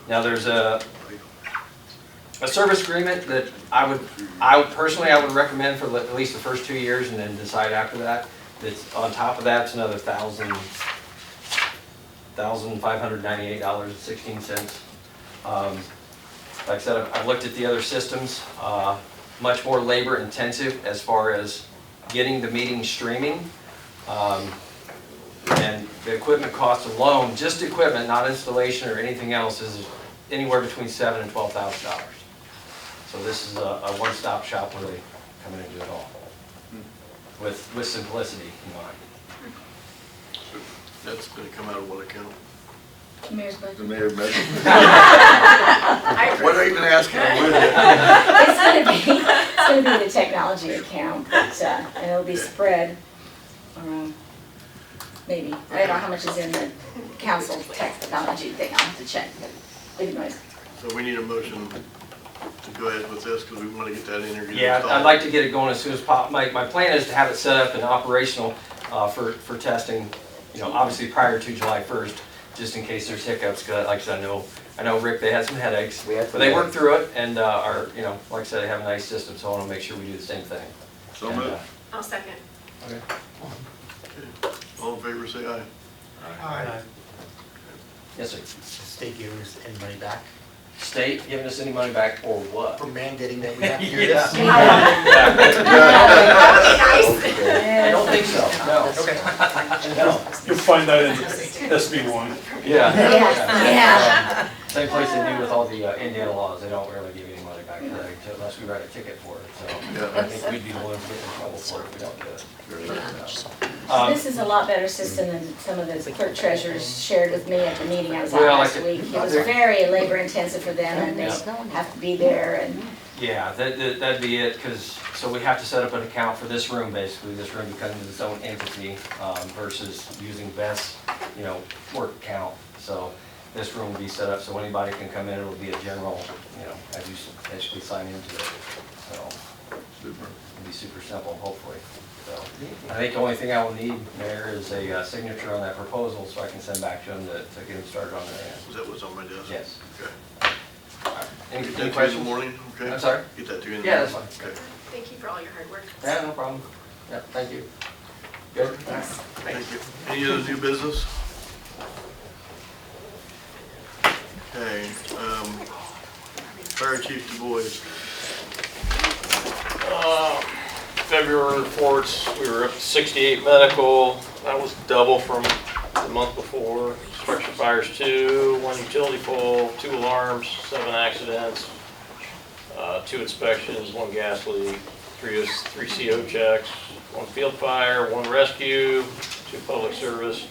K: Now, there's a service agreement that I would personally recommend for at least the first 2 years and then decide after that. That's on top of that, it's another $1,598.16. Like I said, I've looked at the other systems, much more labor intensive as far as getting the meeting streaming. And the equipment cost alone, just equipment, not installation or anything else, is anywhere between $7,000 and $12,000. So this is a one-stop shop where they come in and do it all, with simplicity in mind.
A: That's gonna come out of what account?
E: Mayor's
H: The
E: budget.
H: mayor mentioned.
A: What are you even asking?
E: It's gonna be the technology account, but, and it'll be spread around, maybe. I don't know how much is in the council technology thing, I'll have to check, but anyways.
A: So we need a motion to go ahead with this, because we want to get that interview
K: Yeah,
A: installed.
K: I'd like to get it going as soon as possible. My plan is to have it set up and operational for testing, obviously prior to July 1st, just in case there's hiccups, because like I said, I know Rick, they had some headaches, but they worked through it and are, like I said, they have a nice system, so I want to make sure we do the same thing.
H: So
K: And,
H: moved.
G: I'll second.
K: Okay.
A: All in favor, say aye.
K: Yes, sir.
J: State giving us any money back
K: State giving us any money back or what?
J: for mandating that we have to do
K: Yeah.
J: this?
K: I don't think so, no.
J: Okay.
K: No.
B: You'll find that in SB1.
K: Yeah.
E: Yeah.
K: Same place they do with all the Indiana laws, they don't really give you any money back unless we write a ticket for it, so
A: Yeah.
K: I think we'd be the ones getting in trouble for it if we don't do it.
E: This is a lot better system than some of the clerk treasurers shared with me at the meeting I was at
K: Well,
E: last
K: like
E: week. It was
K: there-
E: very labor intensive for them and they have to be there and,
K: Yeah, that'd be it, because, so we have to set up an account for this room, basically, this room becomes its own entity versus using Beth's, work account. So this room will be set up so anybody can come in, it'll be a general, as you basically sign into it. So
H: Super.
K: it'll be super simple, hopefully. So I think the only thing I will need, Mayor, is a signature on that proposal so I can send back to them to get them started on their end.
A: Was that what's on my desk?
K: Yes.
A: Okay.
K: Any
A: Get that to you in the
K: questions?
A: morning, okay?
K: I'm sorry?
A: Get that to you in the
K: Yeah,
A: morning?
K: that's fine.
A: Okay.
G: Thank you for all your hard work.
K: Yeah, no problem. Yeah, thank you. Good?
A: Thank you. Any other new business? Okay, Fire Chief Du Bois.
L: February reports, we were up to 68 medical. That was double from the month before. Structure fires 2, 1 utility pole, 2 alarms, 7 accidents, 2 inspections, 1 gas leak, 3 CO checks, 1 field fire, 1 rescue, 2 public service.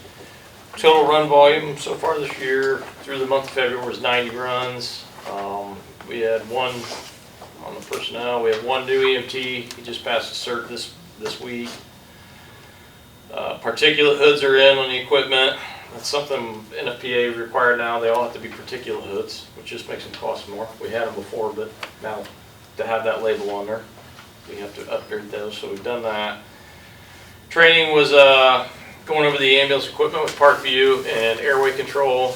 L: Total run volume so far this year through the month of February was 90 runs. We had 1 on the personnel. We have 1 new EMT. He just passed a cert this week. Particulate hoods are in on the equipment. That's something NFPA required now. They all have to be particulate hoods, which just makes them cost more. We had them before, but now to have that label on there, we have to upgrade those. So we've done that. Training was going over the ambulance equipment with Parkview and airway control.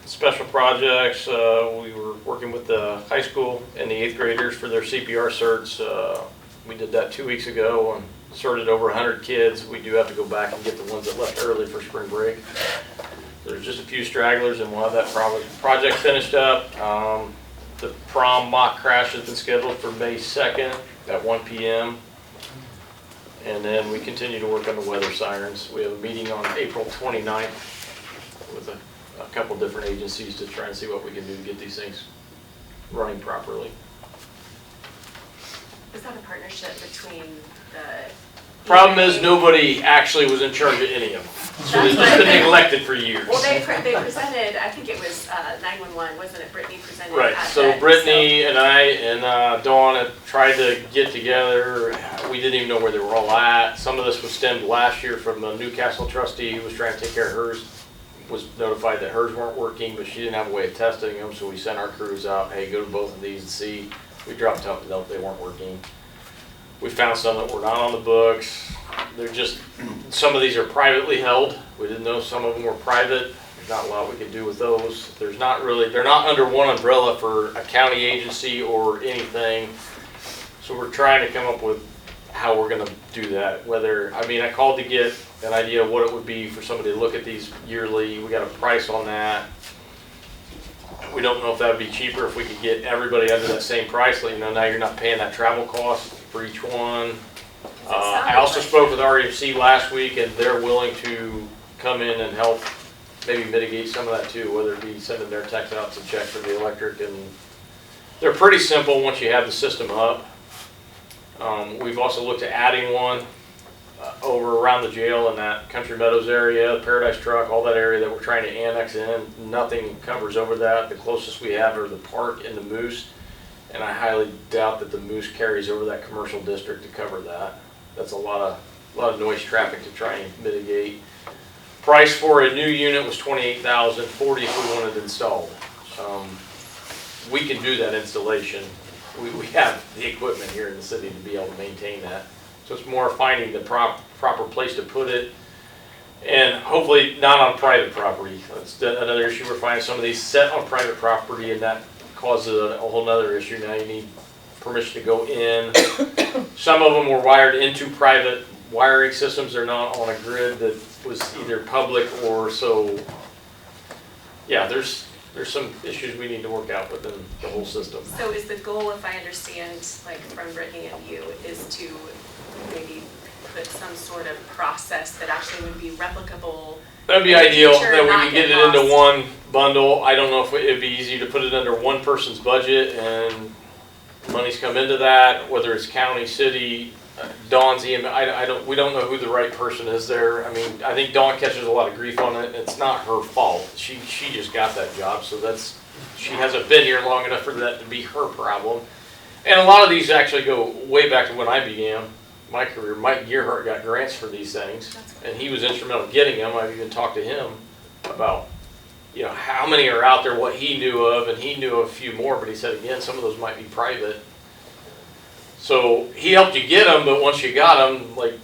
L: Special projects, we were working with the high school and the 8th graders for their CPR certs. We did that 2 weeks ago and sorted over 100 kids. We do have to go back and get the ones that left early for spring break. There's just a few stragglers and we'll have that project finished up. The prom mock crash has been scheduled for May 2nd at 1 p.m. And then we continue to work on the weather sirens. We have a meeting on April 29th with a couple different agencies to try and see what we can do to get these things running properly.
G: Is that a partnership between the?
L: Problem is, nobody actually was in charge of any of them. So it's just been neglected for years.
G: Well, they presented, I think it was 911, wasn't it? Brittany presented.
L: Right,
G: at
L: so
G: that,
L: Brittany and I and Dawn had tried to get together. We didn't even know where they were all at. Some of this was stemmed last year from the Newcastle trustee who was trying to take care of hers, was notified that hers weren't working, but she didn't have a way of testing them, so we sent our crews out, hey, go to both of these and see. We dropped out, no, they weren't working. We found some that were not on the books. They're just, some of these are privately held. We didn't know some of them were private. There's not a lot we can do with those. There's not really, they're not under one umbrella for a county agency or anything. So we're trying to come up with how we're gonna do that. Whether, I mean, I called to get an idea of what it would be for somebody to look at these yearly. We got a price on that. We don't know if that would be cheaper if we could get everybody under that same price. You know, now you're not paying that travel cost for each one. I also spoke with REMC last week, and they're willing to come in and help maybe mitigate some of that too, whether it be sending their techs out to check for the electric. And they're pretty simple once you have the system up. We've also looked at adding one over around the jail in that Country Meadows area, Paradise Truck, all that area that we're trying to annex in. Nothing covers over that. The closest we have are the park and the Moose, and I highly doubt that the Moose carries over that commercial district to cover that. That's a lot of noise traffic to try and mitigate. Price for a new unit was $28,000, $40,000 if we wanted it installed. We can do that installation. We have the equipment here in the city to be able to maintain that. So it's more finding the proper place to put it, and hopefully not on private property. That's another issue we're finding. Some of these set on private property, and that causes a whole nother issue. Now you need permission to go in. Some of them were wired into private wiring systems. They're not on a grid that was either public or so. Yeah, there's some issues we need to work out within the whole system.
G: So is the goal, if I understand, like from Brittany and you, is to maybe put some sort of process that actually would be replicable?
L: That'd be
G: in the
L: ideal,
G: future,
L: that we
G: not
L: could get it
G: lost?
L: into one bundle. I don't know if it'd be easy to put it under one person's budget and money's come into that, whether it's county, city, Dawn's EM, we don't know who the right person is there. I mean, I think Dawn catches a lot of grief on it. It's not her fault. She just got that job, so she hasn't been here long enough for that to be her problem. And a lot of these actually go way back to when I began my career. Mike Gearhart got grants for these things, and he was instrumental in getting them. I've even talked to him about, you know, how many are out there, what he knew of, and he knew of a few more, but he said, again, some of those might be private. So he helped you get them, but once you got them, like,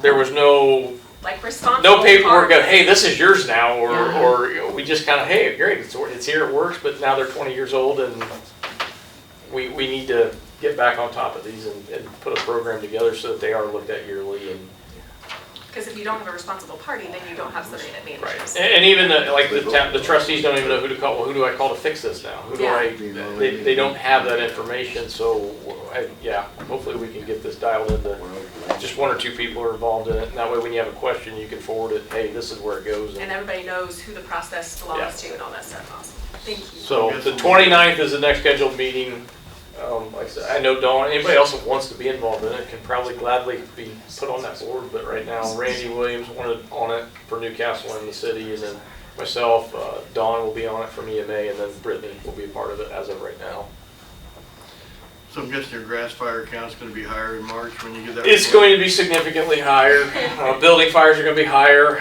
L: there was no paperwork of, hey, this is yours now, or we just kind of, hey, great, it's here, it works, but now they're 20 years old, and we need to get back on top of these and put a program together so that they are looked at yearly. And
G: because if you don't have a responsible party, then you don't have somebody that manages.
L: Right, and even the trustees don't even know who to call. Well, who do I call to fix this now? They don't have that information. So yeah, hopefully we can get this dialed into just one or two people are involved in it, and that way when you have a question, you can forward it. Hey, this is where it goes.
G: And everybody knows who the process belongs to and all that stuff. Awesome. Thank you.
L: So the 29th is the next scheduled meeting. Like I said, I know Dawn, anybody else that wants to be involved in it can probably gladly be put on that board, but right now Randy Williams wanted on it for Newcastle and the city, and then myself, Dawn will be on it from EMA, and then Brittany will be a part of it as of right now.
A: So I'm guessing your grass fire count's gonna be higher in March when you get that?
L: It's
A: report?
L: going to be significantly higher. Building fires are going to be higher.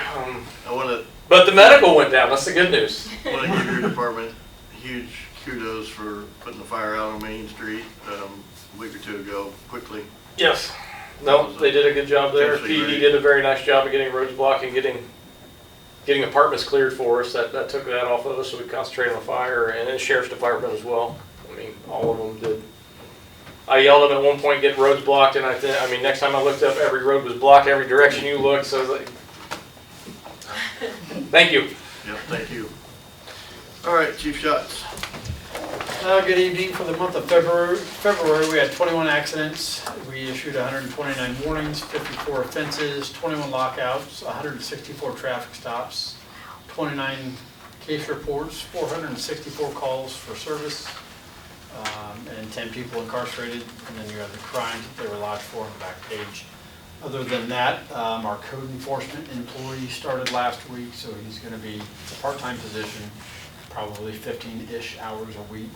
L: But the medical went down, that's the good news.
A: I wanna give your department huge kudos for putting the fire out on Main Street a week or two ago, quickly.
L: Yes. No, they did a good job there. PD did a very nice job of getting roads blocked and getting apartments cleared for us. That took that off of us, so we concentrated on the fire, and then the sheriff's department as well. I mean, all of them did. I yelled at them at one point, get roads blocked, and I mean, next time I looked up, every road was blocked, every direction you looked, so I was like, thank you.
A: Yep, thank you. All right, Chief Shots.
M: Good evening. For the month of February, we had 21 accidents. We issued 129 warnings, 54 offenses, 21 lockouts, 164 traffic stops, 29 case reports, 464 calls for service, and 10 people incarcerated. And then you have the crimes that they were lodged for on the back page. Other than that, our code enforcement employee started last week, so he's going to be, it's a part-time position, probably 15-ish hours a week,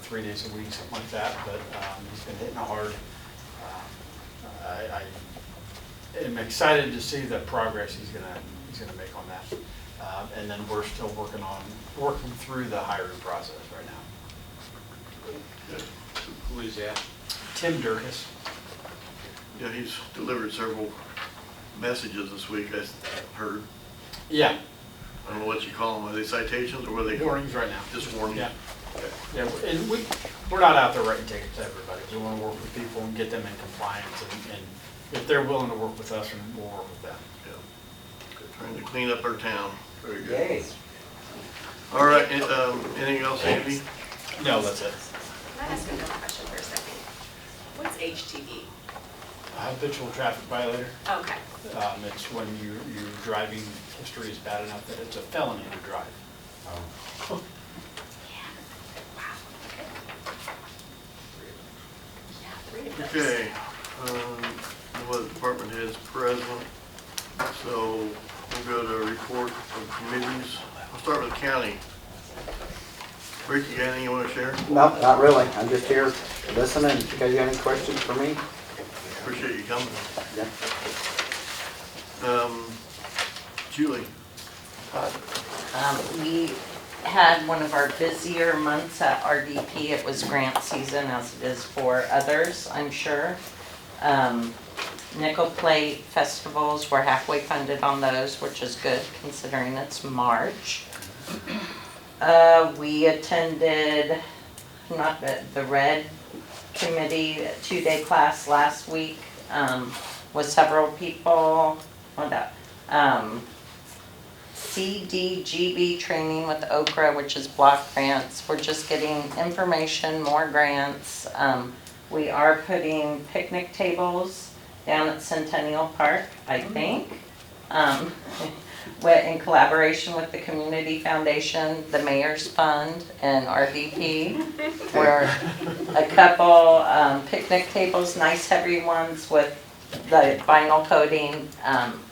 M: 3 days a week, something like that, but he's been hitting it hard. I am excited to see the progress he's gonna make on that. And then we're still working through the hiring process right now.
F: Who is that?
M: Tim Durkis.
A: Yeah, he's delivered several messages this week, I heard.
M: Yeah,
A: I don't know what you call them, are they citations or what are they?
M: warnings right now.
A: Just warnings?
M: Yeah. Yeah, and we're not out there writing tickets to everybody. We want to work with people and get them in compliance, and if they're willing to work with us, then we'll work with them.
A: Yeah. Trying to clean up our town. Very good.
J: Yay.
A: All right, anything else, Andy?
M: No, that's it.
G: Can I ask another question for a second? What's HTV?
M: Habitual traffic violator.
G: Okay.
M: It's when your driving history is bad enough that it's a felony to drive.
J: Oh.
A: Okay, what department heads present, so we'll go to report of committees. I'll start with the county. Rick, you got anything you want to share?
N: No, not really. I'm just here listening. If you guys got any questions for me?
A: Appreciate you coming.
N: Yeah.
A: Julie?
I: We had one of our busier months at RDP. It was grant season, as it is for others, I'm sure. Nickel plate festivals, we're halfway funded on those, which is good considering it's March. We attended, not the Red Committee, a 2-day class last week with several people. CDGB training with Okra, which is block grants. We're just getting information, more grants. We are putting picnic tables down at Centennial Park, I think. In collaboration with the Community Foundation, the Mayor's Fund, and RDP. Where a couple picnic tables, nice heavy ones with the vinyl coating,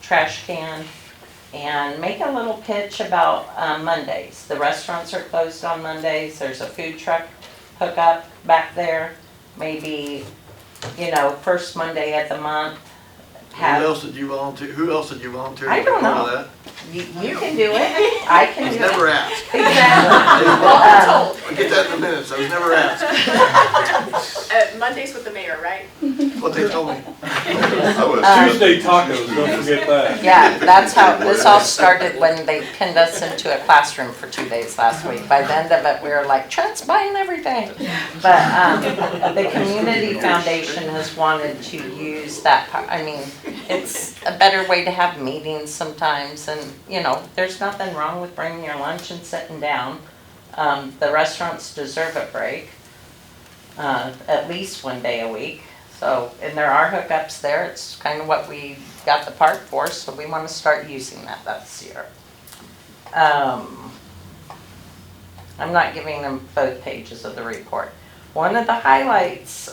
I: trash can, and make a little pitch about Mondays. The restaurants are closed on Mondays. There's a food truck hookup back there. Maybe, first Monday of the month.
A: Who else did you volunteer?
I: I don't know.
A: To that?
I: You can do it. I can
A: I was
I: do
A: never
I: it.
A: asked.
I: Exactly.
A: I'll get that in the minutes. I was never asked.
G: Mondays with the mayor, right?
A: What they told me.
H: Tuesday
O: tacos, don't forget that.
I: Yeah, that's how, this all started when they pinned us into a classroom for 2 days last week. By the end of it, we were like, Trent's buying everything. But the Community Foundation has wanted to use that, it's a better way to have meetings sometimes, and, there's nothing wrong with bringing your lunch and sitting down. The restaurants deserve a break, at least 1 day a week. So, and there are hookups there. It's kind of what we got the park for, so we want to start using that this year. I'm not giving them both pages of the report. One of the highlights,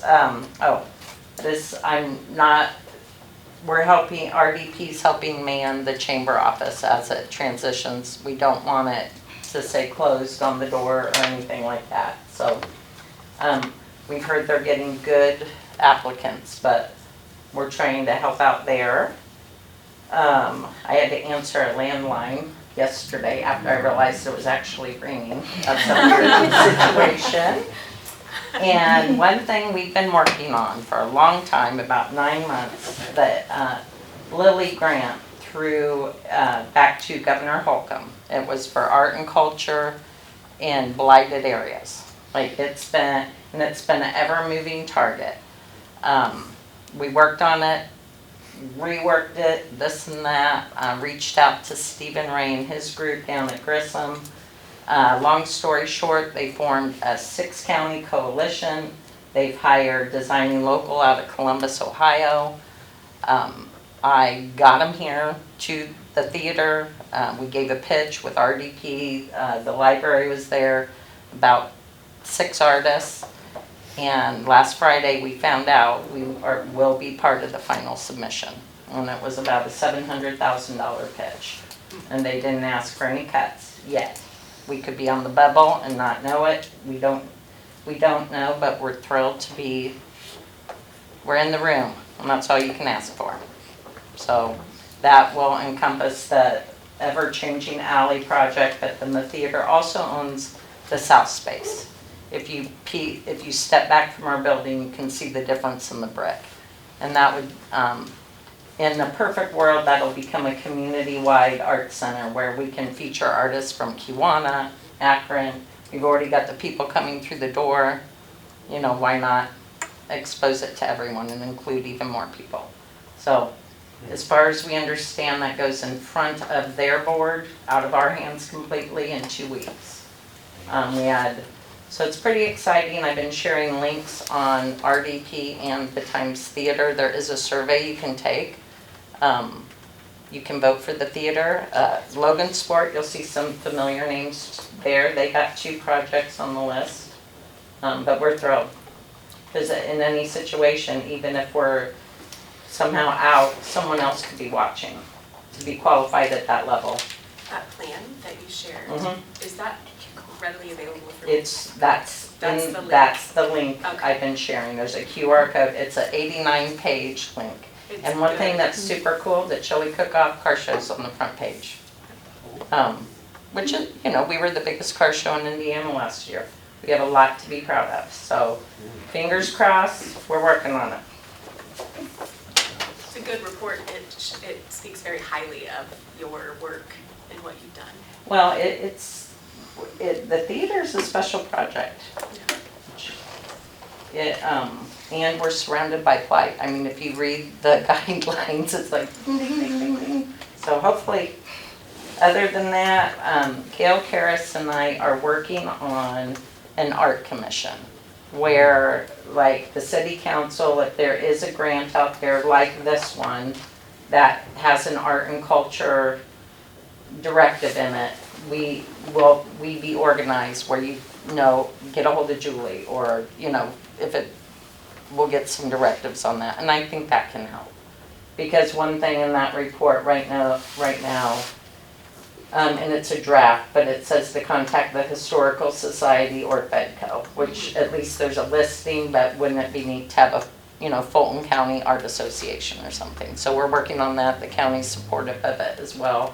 I: we're helping, RDP's helping man the chamber office as it transitions. We don't want it to say closed on the door or anything like that. So, we've heard they're getting good applicants, but we're trying to help out there. I had to answer a landline yesterday after I realized it was actually ringing. That's a weird situation. And one thing we've been working on for a long time, about 9 months, the Lilly grant through back to Governor Holcomb. It was for art and culture in blighted areas. It's been an ever-moving target. We worked on it, reworked it, this and that, reached out to Stephen Ray and his group down at Grissom. Long story short, they formed a 6-county coalition. They've hired Designing Local out of Columbus, Ohio. I got them here to the theater. We gave a pitch with RDP. The library was there, about 6 artists. And last Friday, we found out will be part of the final submission. And it was about a $700,000 pitch. And they didn't ask for any cuts yet. We could be on the bubble and not know it. We don't know, but we're thrilled to be, we're in the room, and that's all you can ask for. So that will encompass the ever-changing alley project, but then the theater also owns the south space. If you step back from our building, you can see the difference in the brick. And that would, in the perfect world, that'll become a community-wide art center where we can feature artists from Kiwanis, Akron. We've already got the people coming through the door. You know, why not expose it to everyone and include even more people? So as far as we understand, that goes in front of their board, out of our hands completely in 2 weeks. So it's pretty exciting. I've been sharing links on RDP and the Times Theater. There is a survey you can take. You can vote for the theater. Logan Sport, you'll see some familiar names there. They got 2 projects on the list, but we're thrilled. Because in any situation, even if we're somehow out, someone else could be watching to be qualified at that level.
G: That plan that you shared, is that readily available for me?
I: That's the link
G: Okay.
I: I've been sharing. There's a QR code. It's an 89-page link.
G: It's
I: And one thing
G: good.
I: that's super cool, the chili cook-off car show's on the front page. Which is, you know, we were the biggest car show in Indiana last year. We have a lot to be proud of. So fingers crossed, we're working on it.
G: It's a good report. It speaks very highly of your work and what you've done.
I: Well, the theater's a special project. And we're surrounded by plight. I mean, if you read the guidelines, it's like ding, ding, ding, ding, ding. So hopefully, other than that, Gail Karras and I are working on an art commission where, like the city council, if there is a grant out there like this one that has an art and culture directive in it, we be organized where get a hold of Julie, or we'll get some directives on that, and I think that can help. Because one thing in that report right now, and it's a draft, but it says to contact the Historical Society or FedCo, which at least there's a listing, but wouldn't it be neat to have a Fulton County Art Association or something? So we're working on that. The county's supportive of it as well.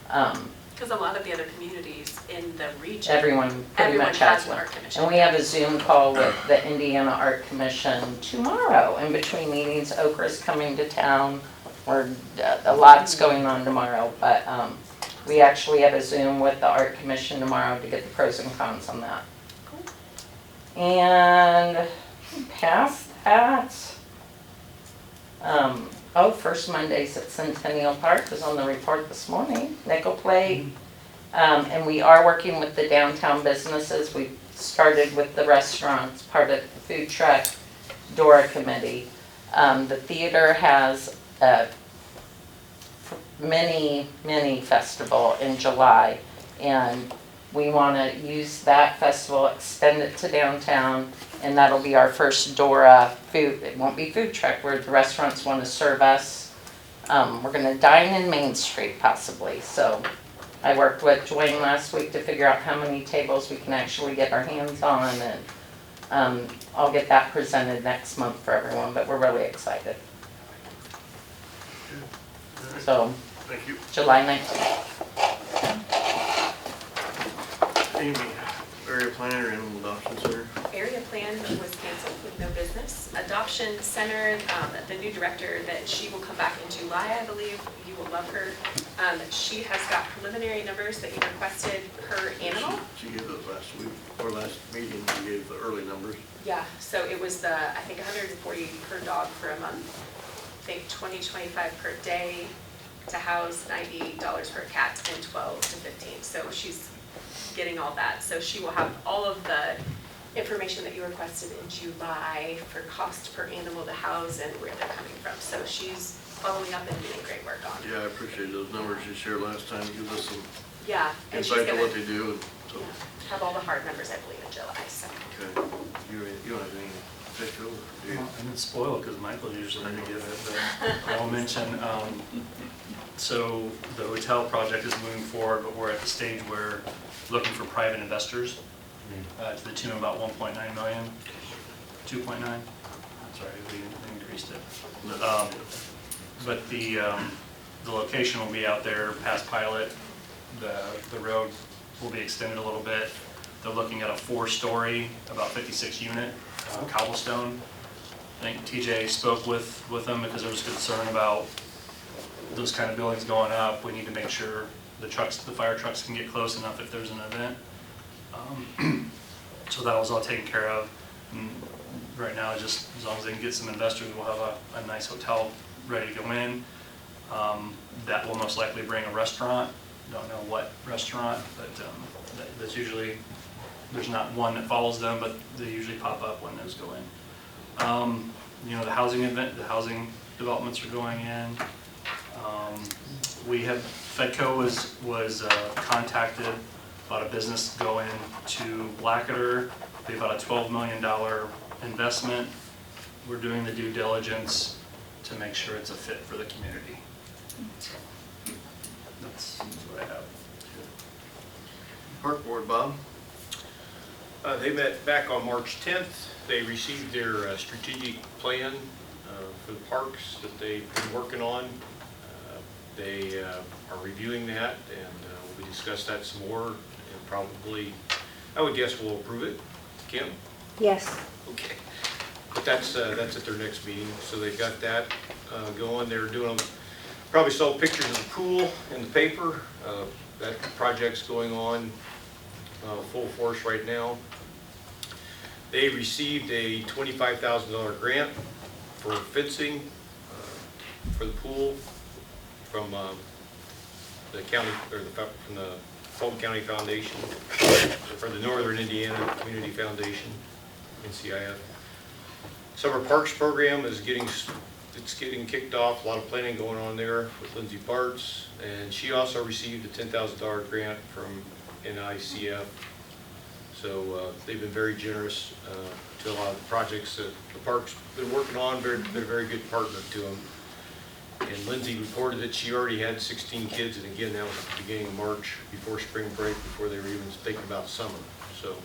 G: Because a lot of the other communities in the region,
I: Everyone pretty much has
G: an
I: one.
G: art commission.
I: And we have a Zoom call with the Indiana Art Commission tomorrow. In between meetings, Okra's coming to town. A lot's going on tomorrow, but we actually have a Zoom with the Art Commission tomorrow to get the pros and cons on that. Cool. And past that, First Mondays at Centennial Park was on the report this morning. Nickel plate. And we are working with the downtown businesses. We started with the restaurants, part of the food truck DORA committee. The theater has a mini festival in July, and we want to use that festival, extend it to downtown, and that'll be our first DORA food. It won't be food truck where the restaurants want to serve us. We're going to dine in Main Street possibly. So I worked with Dwayne last week to figure out how many tables we can actually get our hands on, and I'll get that presented next month for everyone, but we're really excited. So,
A: Thank you.
I: July 19th.
A: Amy, area planner, animal adoption center.
G: Area plan was canceled with no business. Adoption center, the new director, that she will come back in July, I believe. You will love her. She has got preliminary numbers that you requested per animal.
A: She gave those last week, or last meeting, she gave the early numbers.
G: Yeah, so it was I think 140 per dog for a month. I think 20-25 per day to house, $90 per cat, and 12 to 15. So she's getting all that. So she will have all of the information that you requested in July for cost per animal to house and where they're coming from. So she's following up and doing great work on it.
A: Yeah, I appreciate those numbers you shared last time. Give us some
G: Yeah, and she's
A: insight to
G: gonna,
A: what they do. So,
G: Have all the hard numbers, I believe, in July, so.
A: okay, you don't have any to take over, do you?
B: I didn't spoil it because Michael usually didn't give it, but I'll mention, so the hotel project is moving forward, but we're at the stage where looking for private investors to the tune of about 1.9 million, 2.9. Sorry, we increased it. But the location will be out there past Pilot. The road will be extended a little bit. They're looking at a 4-story, about 56 unit cobblestone. I think TJ spoke with them because there was concern about those kind of buildings going up. We need to make sure the fire trucks can get close enough if there's an event. So that was all taken care of. And right now, just as long as they can get some investors, we'll have a nice hotel ready to go in. That will most likely bring a restaurant. Don't know what restaurant, but that's usually, there's not one that follows them, but they usually pop up when those go in. You know, the housing developments are going in. We have, Fedco was contacted about a business going to Blackader. Be about a $12 million investment. We're doing the due diligence to make sure it's a fit for the community. That's what I have.
A: Park Board, Bob?
F: They met back on March 10th. They received their strategic plan for the parks that they've been working on. They are reviewing that, and we'll discuss that some more, and probably, I would guess we'll approve it. Kim?
O: Yes.
F: Okay. But that's at their next meeting, so they've got that going. They're doing, probably saw pictures of the pool in the paper. That project's going on full force right now. They received a $25,000 grant for fencing for the pool from the county, or from the Fulton County Foundation, for the Northern Indiana Community Foundation, NCIF. Summer Parks program is getting kicked off. A lot of planning going on there with Lindsay Parts, and she also received a $10,000 grant from NICF. So they've been very generous to a lot of the projects that the park's been working on. They're a very good partner to them. And Lindsay reported that she already had 16 kids, and again, that was at the beginning of March, before spring break, before they were even thinking about summer. So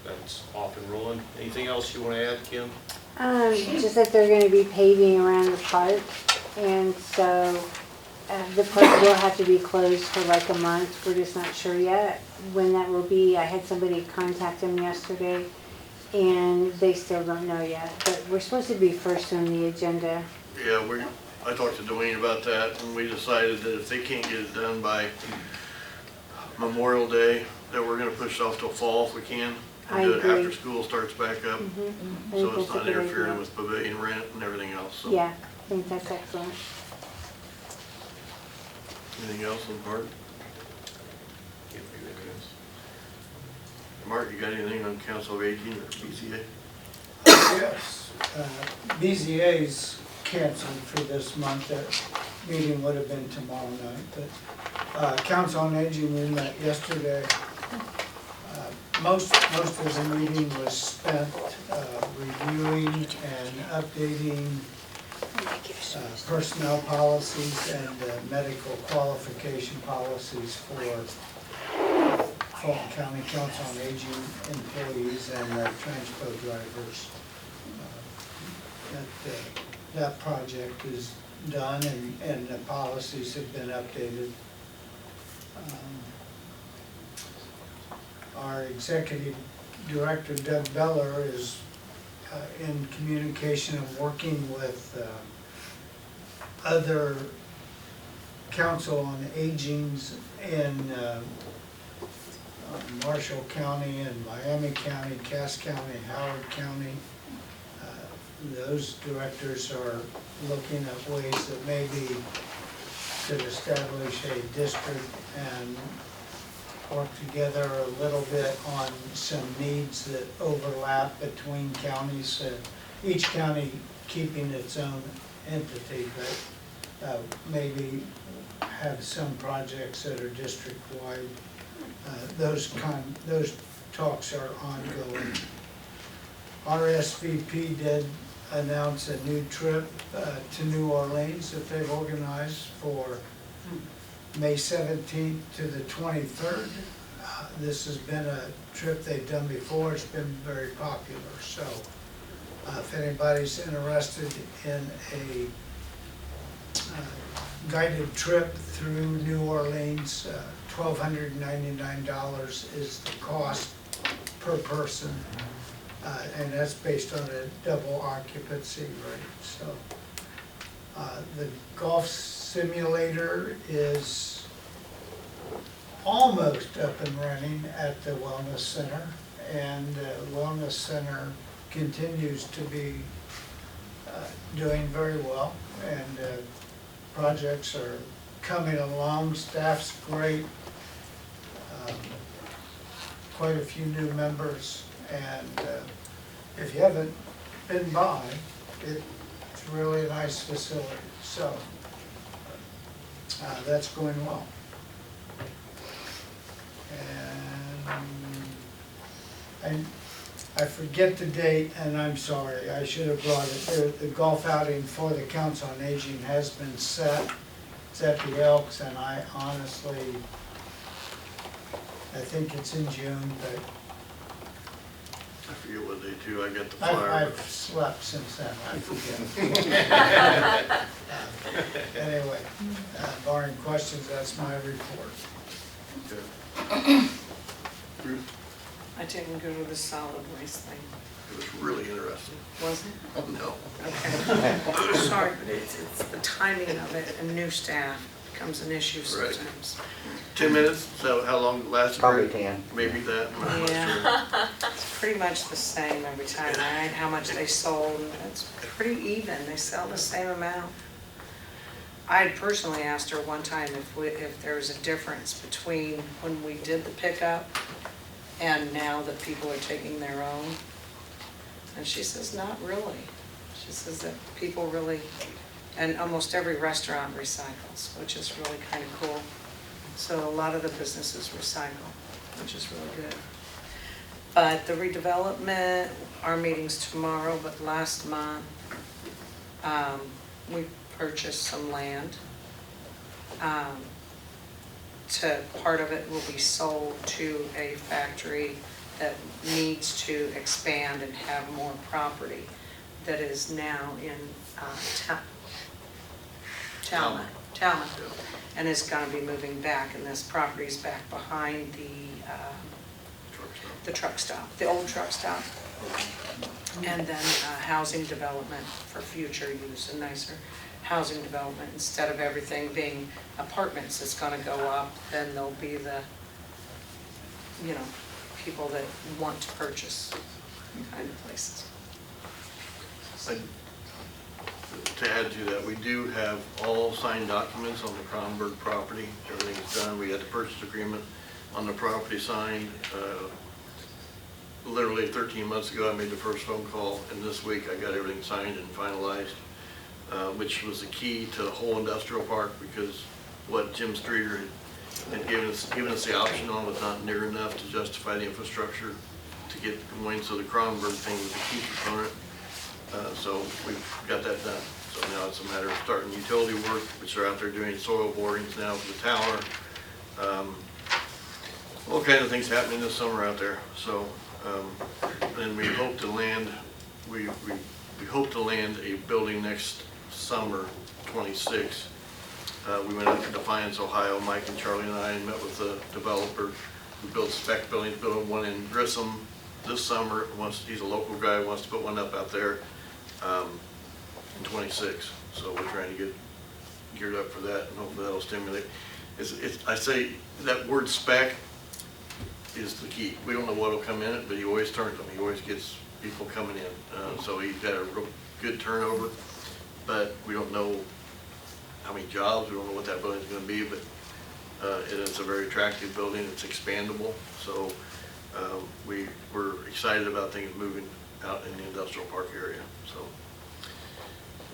F: that's off and rolling. Anything else you want to add, Kim?
O: Just that they're going to be paving around the park, and so the park will have to be closed for like a month. We're just not sure yet when that will be. I had somebody contact them yesterday, and they still don't know yet, but we're supposed to be first on the agenda.
A: Yeah, I talked to Dwayne about that, and we decided that if they can't get it done by Memorial Day, that we're gonna push it off till fall if we can.
O: I
A: And do it
O: agree.
A: after school starts back up,
O: I
A: so
O: think
A: it's
O: that's a
A: not
O: good
A: interfering
O: idea.
A: with pavilion rent and everything else, so.
O: Yeah, I think that's excellent.
A: Anything else on the park? Mark, you got anything on Council of Aging or BCA?
P: Yes, BZA's canceled for this month. Their meeting would have been tomorrow night, but Council on Aging, we met yesterday. Most of the meeting was spent reviewing and updating personnel policies and medical qualification policies for Fulton County Council on Aging employees and transpo drivers. That project is done, and the policies have been updated. Our executive director, Doug Beller, is in communication and working with other council on agings in Marshall County and Miami County, Cass County, Howard County. Those directors are looking at ways that maybe could establish a district and work together a little bit on some needs that overlap between counties, each county keeping its own entity, but maybe have some projects that are district-wide. Those talks are ongoing. RSVP did announce a new trip to New Orleans that they've organized for May 17th to the 23rd. This has been a trip they've done before. It's been very popular. So if anybody's interested in a guided trip through New Orleans, $1,299 is the cost per person. And that's based on a double occupancy rate. So the golf simulator is almost up and running at the Wellness Center, and the Wellness Center continues to be doing very well, and projects are coming along. Staff's great, quite a few new members, and if you haven't been by, it's really a nice facility. So that's going well. And I forget the date, and I'm sorry, I should have brought it. The golf outing for the Council on Aging has been set. It's at the Elks, and I honestly, I think it's in June, but
A: I forget what day too, I got the flyer.
P: I've slept since then, I forget. Anyway, barring questions, that's my report.
A: Okay. Bruce,
Q: I didn't go to the solid waste thing.
A: it was really interesting.
Q: Was it?
A: No.
Q: Okay. Sorry, but it's the timing of it, and new staff becomes an issue
A: Right.
Q: sometimes.
A: 10 minutes, so how long it lasted?
N: Probably 10.
A: Maybe that, I'm not sure.
Q: Yeah, it's pretty much the same every time, right? How much they sold, it's pretty even, they sell the same amount. I had personally asked her one time if there was a difference between when we did the pickup and now that people are taking their own. And she says, not really. She says that people really, and almost every restaurant recycles, which is really kind of cool. So a lot of the businesses recycle, which is really good. But the redevelopment, our meeting's tomorrow, but last month, we purchased some land. Part of it will be sold to a factory that needs to expand and have more property that is now in Talma, and is gonna be moving back, and this property's back behind the truck stop, the old truck stop. And then housing development for future use, a nicer housing development, instead of everything being apartments that's gonna go up, then there'll be the, people that want to purchase kind of places.
A: To add to that, we do have all signed documents on the Kronberg property. Everything's done. We had the purchase agreement on the property signed. Literally 13 months ago, I made the first phone call, and this week I got everything signed and finalized, which was the key to the whole industrial park, because what Jim Streeter had given us the option on was not near enough to justify the infrastructure to get going. So the Kronberg thing was a key component. So we've got that done. So now it's a matter of starting utility work, which are out there doing soil borings now for the tower. All kinds of things happening this summer out there. So, and we hope to land, we hope to land a building next summer, 26. We went out to Defiance, Ohio. Mike and Charlie and I met with the developer who builds spec buildings, building one in Grissom this summer. He's a local guy, wants to put one up out there in 26. So we're trying to get geared up for that, and hopefully that'll stimulate. I say that word spec is the key. We don't know what will come in it, but he always turns them. He always gets people coming in. So he's got a real good turnover, but we don't know how many jobs. We don't know what that building's going to be, but it is a very attractive building. It's expandable. So we're excited about things moving out in the industrial park area. So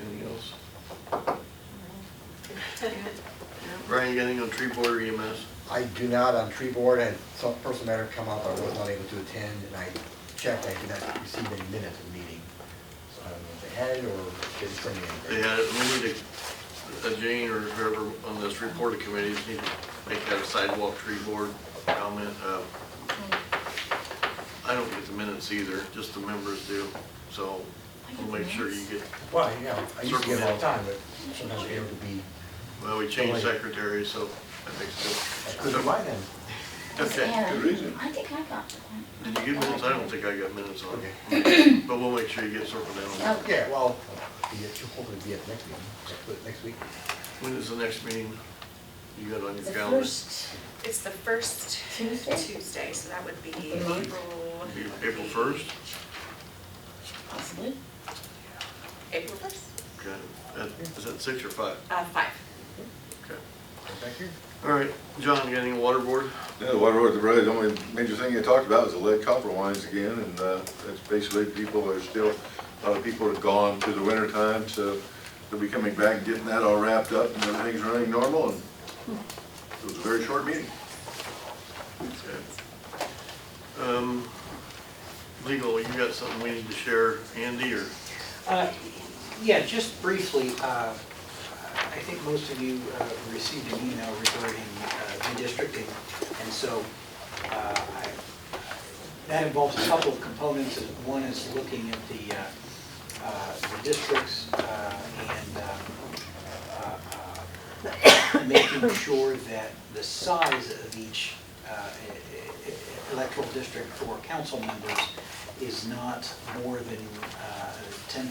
A: anything else? Brian, you got anything on tree board or EMS?
J: I do not on tree board, and some personal matter come up, I was not able to attend, and I checked, I did not receive any minutes of the meeting. So I don't know if they had it or did they send me anything.
A: They had it, we need a Jane or whoever on this reporting committee need to make that a sidewalk tree board comment. I don't get the minutes either, just the members do, so we'll make sure you get,
J: Well, yeah, I used to get them all the time, but sometimes they're able to be,
A: well, we changed secretary, so that makes
J: that
A: it
J: could be why then.
A: Okay,
E: And
H: good reason.
E: I think I got one.
A: did you get minutes? I don't think I got minutes on it.
J: Okay.
A: But we'll make sure you get circled down.
E: Okay.
J: Yeah, well, hopefully be at the next meeting, next week.
A: When is the next meeting you got on your
E: The
A: calendar?
E: first
G: It's the first
E: Tuesday?
G: Tuesday, so that would be
E: the month?
A: April 1st?
E: Possibly.
G: April 1st?
A: Okay, is that 6 or 5?
G: 5.
A: Okay.
J: Thank you.
A: All right, John, you got any water board?
H: Yeah, the water board, really, the only major thing you talked about was the lead copper lines again, and that's basically people are still, a lot of people are gone through the winter time, so they'll be coming back and getting that all wrapped up and everything's running normal, and it was a very short meeting.
A: Okay. Legal, you got something we need to share, Andy, or?
C: Yeah, just briefly, I think most of you received an email regarding redistricting, and so that involves a couple of components. One is looking at the districts and making sure that the size of each electoral district for council members is not more than 10%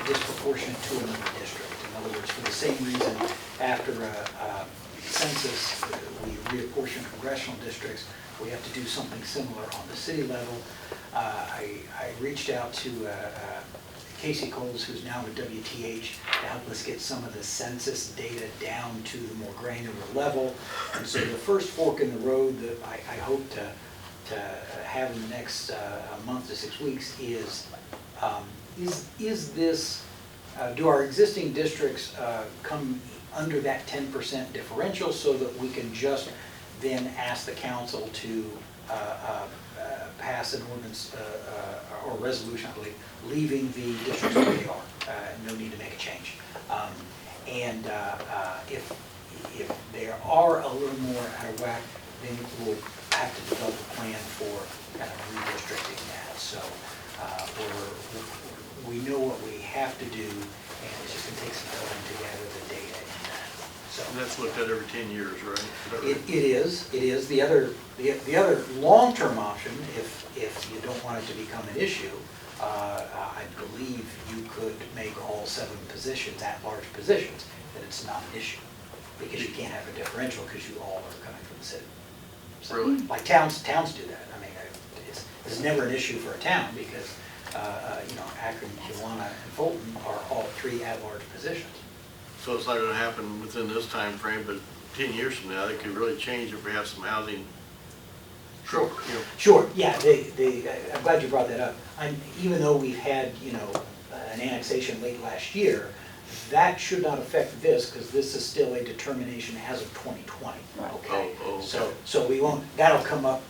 C: disproportionate to another district. In other words, for the same reason, after a census, we reapportion congressional districts, we have to do something similar on the city level. I reached out to Casey Coles, who's now with WTH, to help us get some of the census data down to the more granular level. And so the first fork in the road that I hope to have in the next month to 6 weeks is this, do our existing districts come under that 10% differential so that we can just then ask the council to pass an ordinance or resolution, I believe, leaving the districts where they are. No need to make a change. And if they are a little more out of whack, then we'll have to develop a plan for kind of redistricting that. So we know what we have to do, and it's just gonna take some time to gather the data in that. So
A: And that's looked at every 10 years, right? Is that right?
C: it is. The other long-term option, if you don't want it to become an issue, I believe you could make all 7 positions at-large positions, that it's not an issue. Because you can't have a differential because you all are coming from the city. So,
A: Really?
C: like towns do that. I mean, it's never an issue for a town because, Akron, Kiwanis, and Fulton are all 3 at-large positions.
A: So it's not gonna happen within this time frame, but 10 years from now, it could really change if we have some housing.
C: Sure.
A: You know,
C: Sure, yeah, I'm glad you brought that up. Even though we've had, an annexation late last year, that should not affect this, because this is still a determination as of 2020, okay?
A: Oh, okay.
C: So we won't, that'll come up,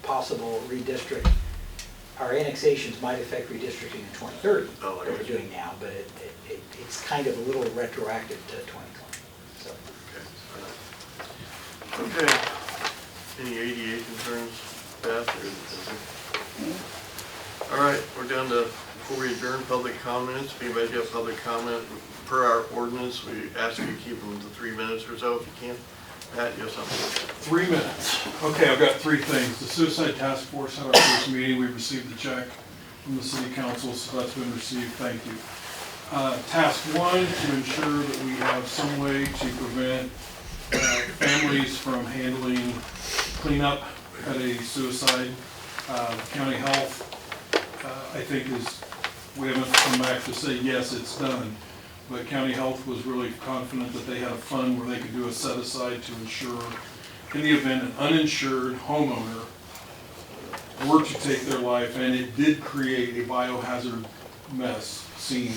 C: possible redistrict. Our annexations might affect redistricting in 2030,
A: Oh, I
C: that we're
A: got you.
C: doing now, but it's kind of a little retroactive to 2020, so.
A: Okay. Any ADA concerns, Beth, or is there? All right, we're down to, before we adjourn, public comments. If anybody's got public comment, per our ordinance, we ask you to keep them to 3 minutes or so if you can. Pat, you have something?
R: 3 minutes. Okay, I've got 3 things. The Suicide Task Force had our first meeting. We received the check from the city council, so that's been received. Thank you. Task 1, to ensure that we have some way to prevent families from handling cleanup at a suicide. County Health, I think we haven't come back to say, yes, it's done. But County Health was really confident that they had a fund where they could do a set aside to ensure, in the event an uninsured homeowner were to take their life, and it did create a biohazard mess scene,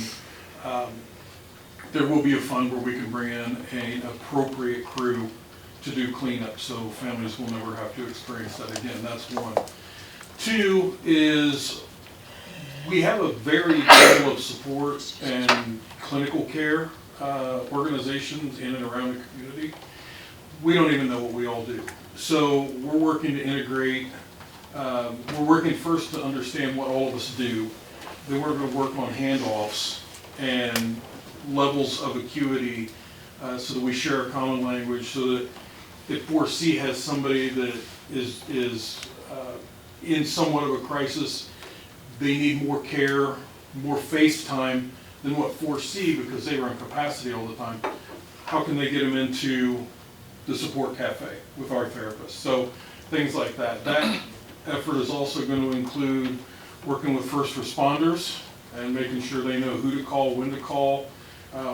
R: there will be a fund where we can bring in an appropriate crew to do cleanup, so families will never have to experience that again. That's one. Two is, we have a very level of support and clinical care organizations in and around the community. We don't even know what we all do. So we're working to integrate, we're working first to understand what all of us do. Then we're going to work on handoffs and levels of acuity so that we share a common language, so that if 4C has somebody that is in somewhat of a crisis, they need more care, more face time than what 4C, because they were in capacity all the time. How can they get them into the support cafe with our therapists? So things like that. That effort is also going to include working with first responders and making sure they know who to call, when to call,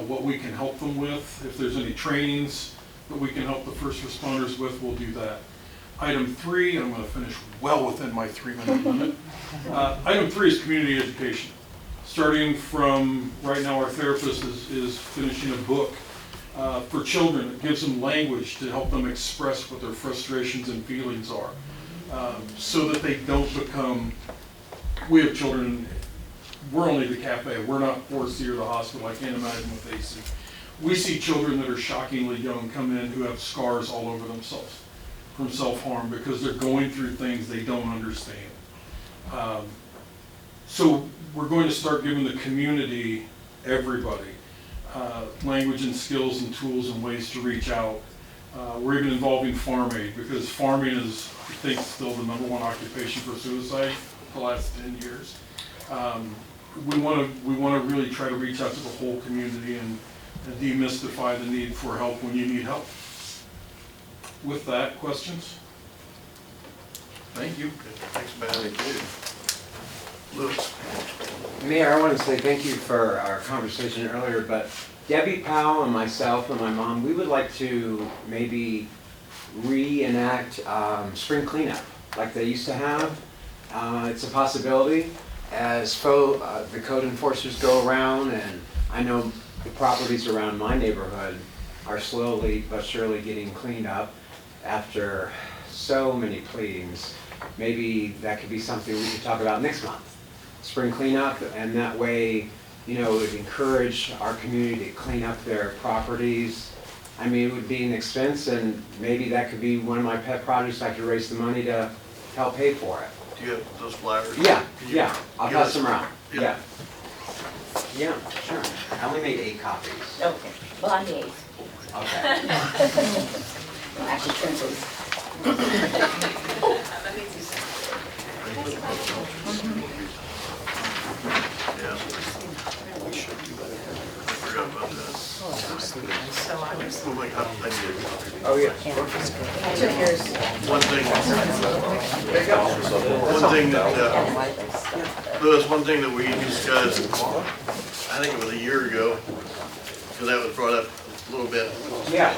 R: what we can help them with. If there's any trainings that we can help the first responders with, we'll do that. Item 3, I'm going to finish well within my 3-minute limit. Item 3 is community education. Starting from right now, our therapist is finishing a book for children that gives them language to help them express what their frustrations and feelings are, so that they don't become, we have children, we're only the cafe, we're not 4C or the hospital. I can't imagine what they see. We see children that are shockingly young come in who have scars all over themselves from self-harm because they're going through things they don't understand. So we're going to start giving the community, everybody, language and skills and tools and ways to reach out. We're even involving farm aid, because farming is, I think, still the #1 occupation for suicide the last 10 years. We want to really try to reach out to the whole community and demystify the need for help when you need help. With that, questions? Thank you.
A: Thanks, man. Thank you. Lewis.
N: Mayor, I want to say thank you for our conversation earlier, but Debbie Powell and myself and my mom, we would like to maybe reenact spring cleanup like they used to have. It's a possibility as the code enforcers go around, and I know the properties around my neighborhood are slowly but surely getting cleaned up after so many pleadings. Maybe that could be something we could talk about next month. Spring cleanup, and that way, you know, it would encourage our community to clean up their properties. I mean, it would be an expense, and maybe that could be one of my pet projects. I could raise the money to help pay for it.
A: Do you have those flyers?
N: Yeah,
A: Can you
N: yeah, I'll
A: give
N: pass
A: us-
N: them around,
A: Yeah.
N: yeah. Yeah, sure. I only made 8 copies.
E: Okay, well, I'm the 8th.
N: Okay.
E: Well, actually, Trent's.
A: Yeah. I forgot about that.
Q: So I was.
A: Oh my God, I did a copy.
N: Oh, yeah.
E: I took yours.
A: One thing,
N: There you go.
A: one thing that, Louis, one thing that we discussed, I think it was a year ago, because that was brought up a little bit.
N: Yeah.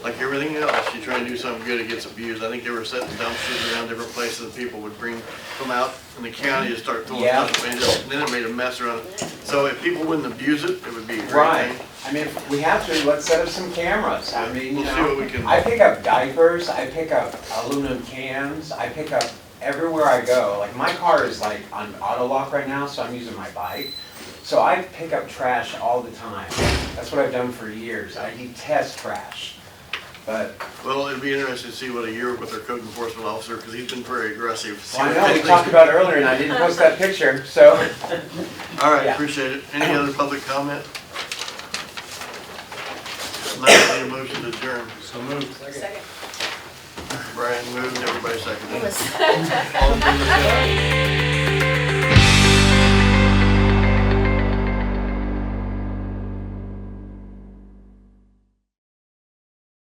A: Like everything else, you try and do something good, it gets abused. I think they were setting dumpsters around different places that people would bring from out in the county to start throwing
N: Yeah.
A: stuff away. And then it made a mess around it. So if people wouldn't abuse it, it would be a great
N: Right.
A: thing.
N: I mean, if we have to, let's set up some cameras. I mean, you
A: We'll see what we
N: know,
A: can-
N: I pick up diapers, I pick up aluminum cans, I pick up everywhere I go. Like, my car is like on auto lock right now, so I'm using my bike. So I pick up trash all the time. That's what I've done for years. I detest trash. But,
A: Well, it'd be interesting to see what a year with our code enforcement officer, because he's been very aggressive. See
N: well, I
A: what
N: know, we
A: things-
N: talked about it earlier and I didn't post that picture, so.
A: All right,
N: Yeah.
A: appreciate it. Any other public comment? Now, I need a motion to adjourn.
R: So moved.
G: Second.
A: Brian moved, everybody seconded.
E: Listen.
A: All in favor, say aye.